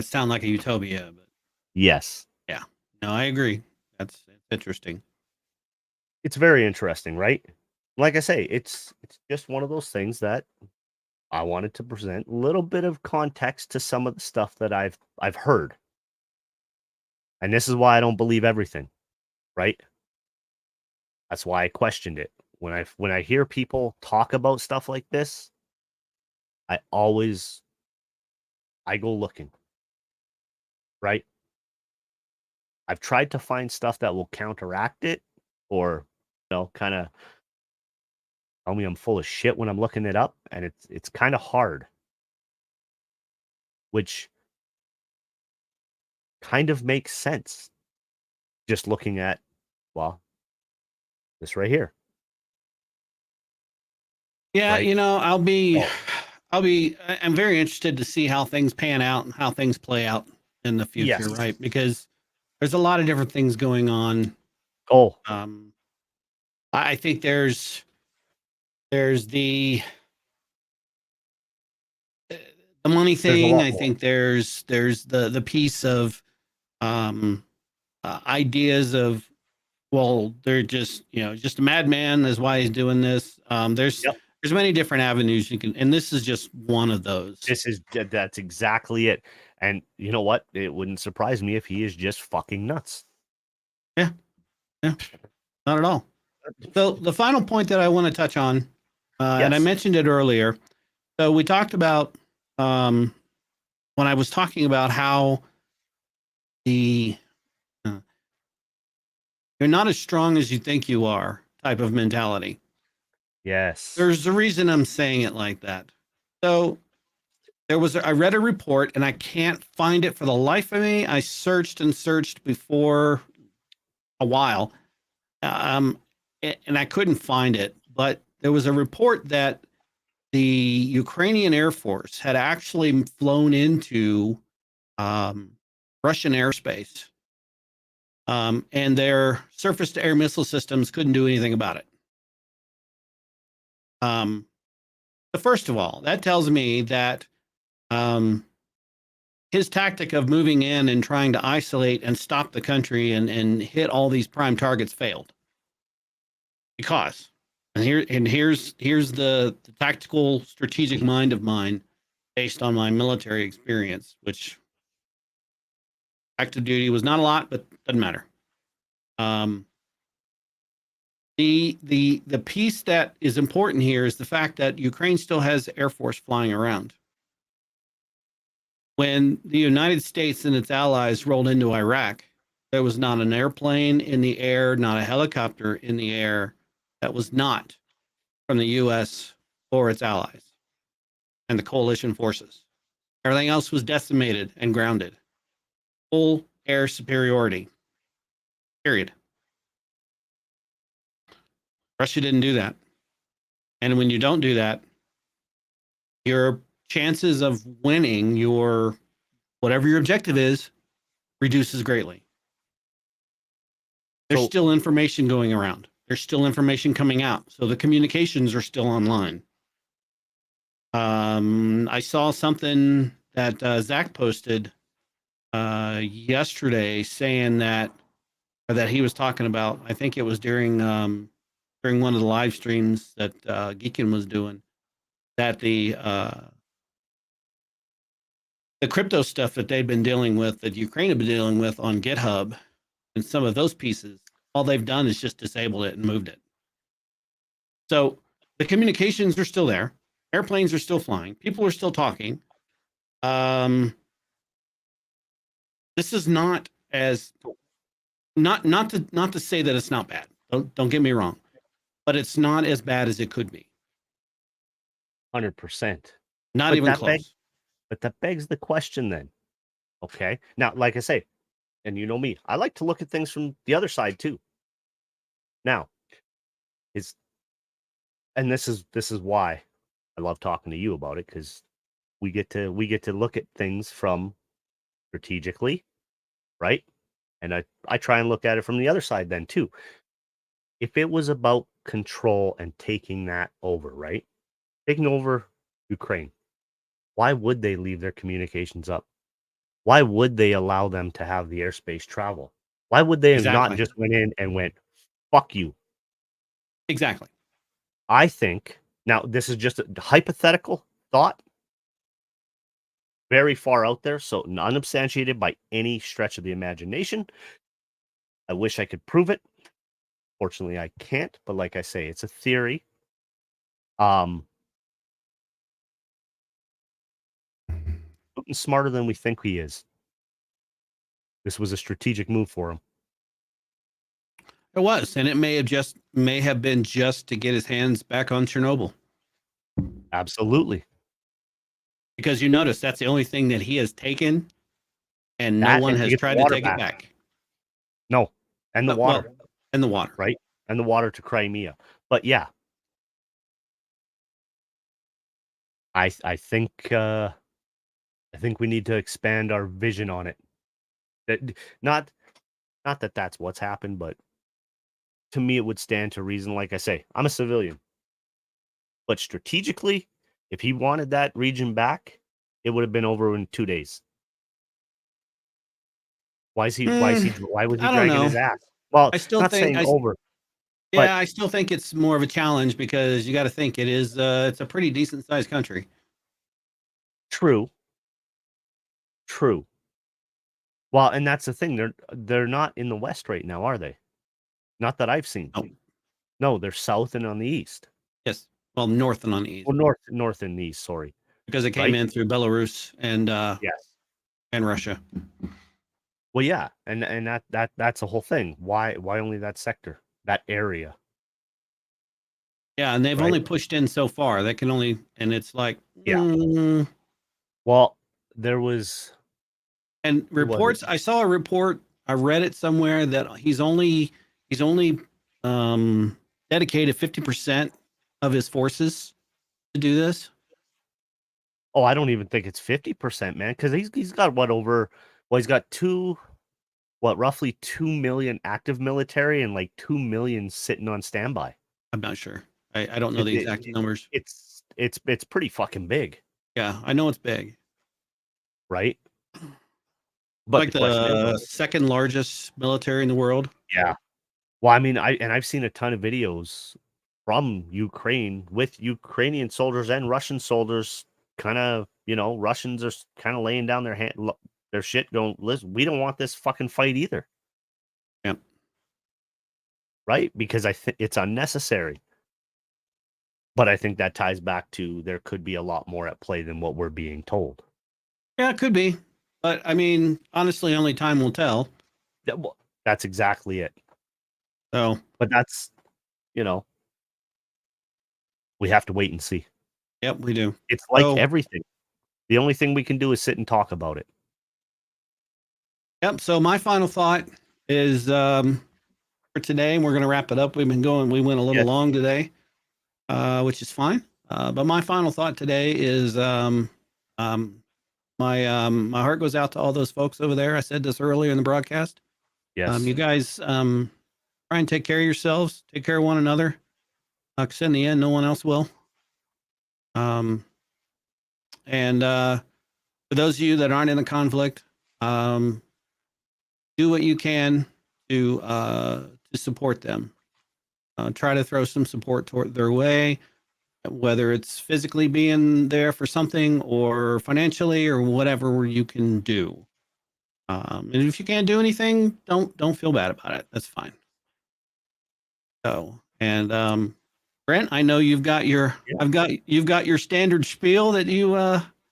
sound like a utopia, but Yes. yeah, no, I agree. That's interesting. It's very interesting, right? Like I say, it's just one of those things that I wanted to present a little bit of context to some of the stuff that I've heard. And this is why I don't believe everything, right? That's why I questioned it. When I hear people talk about stuff like this, I go looking, right? I've tried to find stuff that will counteract it or kind of tell me I'm full of shit when I'm looking it up, and it's kind of hard, which kind of makes sense just looking at, well, this right here. Yeah, Right? I'm very interested to see how things pan out and how things play out in the future, Yes. right? Because there's a lot of different things going on. Oh, I think there's the money there's a thing. lot I more. think there's the piece of ideas of, well, they're just just a madman is why he's doing this. Yep. There's many different avenues you can, and this is just one of those. That's exactly it. And you know what? It wouldn't surprise me if he is just fucking nuts. Yeah, not at all. So the final point that I want to touch on, and I Yes. mentioned it earlier. So we talked about when I was talking about how the you're not as strong as you think you are type of mentality. Yes. There's a reason I'm saying it like that. So I read a report and I can't find it for the life of me. I searched and searched before a while, and I couldn't find it. But there was a report that the Ukrainian Air Force had actually flown into Russian airspace, and their surface-to-air missile systems couldn't do anything about it. So first of all, that tells me that his tactic of moving in and trying to isolate and stop the country and hit all these prime targets failed. Because, here's the tactical strategic mind of mine based on my military experience, which active duty was not a lot, but doesn't matter. The piece that is important here is the fact that Ukraine still has Air Force flying around. When the United States and its allies rolled into Iraq, there was not an airplane in the air, not a helicopter in the air that was not from the U.S. or its allies and the coalition forces. Everything else was decimated and grounded. Full air superiority. Period. Russia didn't do that. And when you don't do that, your chances of winning your whatever your objective is reduces greatly. There's still information going around. There's still information coming out. So the communications are still online. I saw something that Zach posted yesterday saying that he was talking about. I think it was during one of the live streams that Geekin was doing, that the crypto stuff that they've been dealing with, that Ukraine had been dealing with on GitHub, and some of those pieces, all they've done is just disabled it and moved it. So the communications are still there. Airplanes are still flying. People are still talking. This is not as not to say that it's not bad. Don't get me wrong, but it's not as bad as it could be. 100%. Not But even that close. But that begs the question then. Okay. Now, like I say, and you know me, I like to look at things from the other side too. Now, this is why I love talking to you about it, because we get to look at things from strategically, right? And I try and look at it from the other side then too. If it was about control and taking that over, right? Taking over Ukraine, why would they leave their communications up? Why would they allow them to have the airspace travel? Why would they have not Exactly. just went in and went, fuck you? Exactly. I think, now this is just a hypothetical thought, very far out there, so unsubstantiated by any stretch of the imagination. I wish I could prove it. Fortunately, I can't, but like I say, it's a theory. Putin's smarter than we think he is. This was a strategic move for him. It was, and it may have been just to get his hands back on Chernobyl. Absolutely. Because you notice that's the only thing that he has taken, and no That one and to has get the tried to water take it back. No, and the water, Well, and the water. right? And the water to Crimea. But yeah, I think we need to expand our vision on it. That not that that's what's happened, but to me, it would stand to reason. Like I say, I'm a civilian, but strategically, if he wanted that region back, it would have been over in 2 days. Why was he I don't dragging his know. ass? Well, I still not think saying over, but yeah, I still think it's more of a challenge because you got to think it's a pretty decent sized country. true. Well, and that's the thing. They're not in the West right now, are they? Not that I've seen. Oh, No, they're south and on the east. yes. Well, north and on the east, Well, north and east, sorry. because it came Right? in through Belarus and Yes. Russia. Well, yeah, and that's the whole thing. Why only that sector, that area, Yeah, and they've right? only pushed in so far. They can only, and it's like, Yeah. Well, there was and who was it? reports. I saw a report. I read it somewhere that he's only dedicated 50% of his forces to do this. Oh, I don't even think it's 50%, man, because he's got he's got roughly 2 million active military and like 2 million sitting on standby. I'm not sure. I don't know the exact numbers. It's pretty fucking big, Yeah, I know it's big. right? But Like the question the is, second largest military in the world. yeah. Well, I mean, I've seen a ton of videos from Ukraine with Ukrainian soldiers and Russian soldiers. Kind of, Russians are kind of laying down their shit, going, "Listen, we don't want this fucking fight either." Yeah. Right? Because I think it's unnecessary. But I think that ties back to there could be a lot more at play than what we're being told. Yeah, it could be. But I mean, honestly, only time will tell. That's exactly it. So, but that's, we have to wait and see. yep, we do. It's like So, everything. The only thing we can do is sit and talk about it. yep. So my final thought is for today, and we're going to wrap it up. We went a little Yes. long today, which is fine. But my final thought today is my heart goes out to all those folks over there. I said this earlier in the broadcast. Yes. You guys try and take care of yourselves, take care of one another. Because in the end, no one else will. And for those of you that aren't in the conflict, do what you can to support them. Try to throw some support toward their way, whether it's physically being there for something or financially or whatever you can do. And if you can't do anything, don't feel bad about it. That's fine. So, and Brent, I know you've got your you've got your standard spiel that you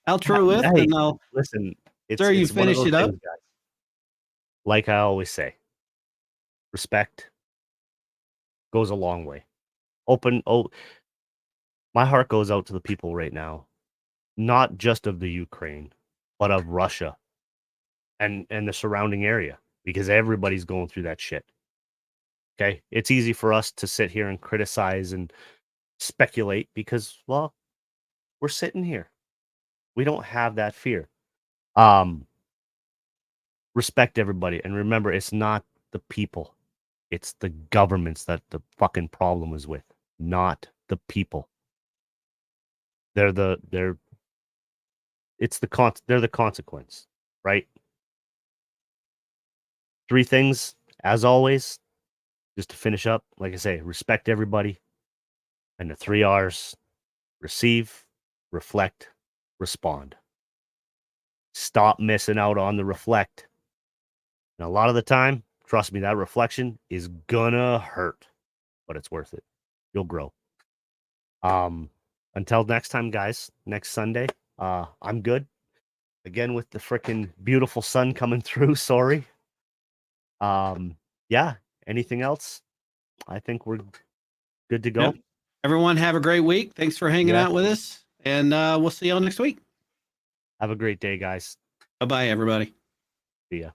outro with, Hey, and I'll listen, sir, you it's one of finish those it up. things, guys. Like I always say, respect goes a long way. My heart goes out to the people right now, not just of the Ukraine, but of Russia and the surrounding area, because everybody's going through that shit. Okay, it's easy for us to sit here and criticize and speculate because, well, we're sitting here. We don't have that fear. Respect everybody, and remember, it's not the people, it's the governments that the fucking problem is with, not the people. They're the consequence, right? 3 things, as always, just to finish up. Like I say, respect everybody, and the 3 R's: receive, reflect, respond. Stop missing out on the reflect. And a lot of the time, trust me, that reflection is gonna hurt, but it's worth it. You'll grow. Until next time, guys, next Sunday, I'm good. Again, with the freaking beautiful sun coming through. Sorry. Yeah. Anything else? I think we're good to go. Yep. Everyone have a great week. Thanks for hanging out with us, and we'll see y'all next week. Have a great day, guys. Bye-bye, everybody. See ya.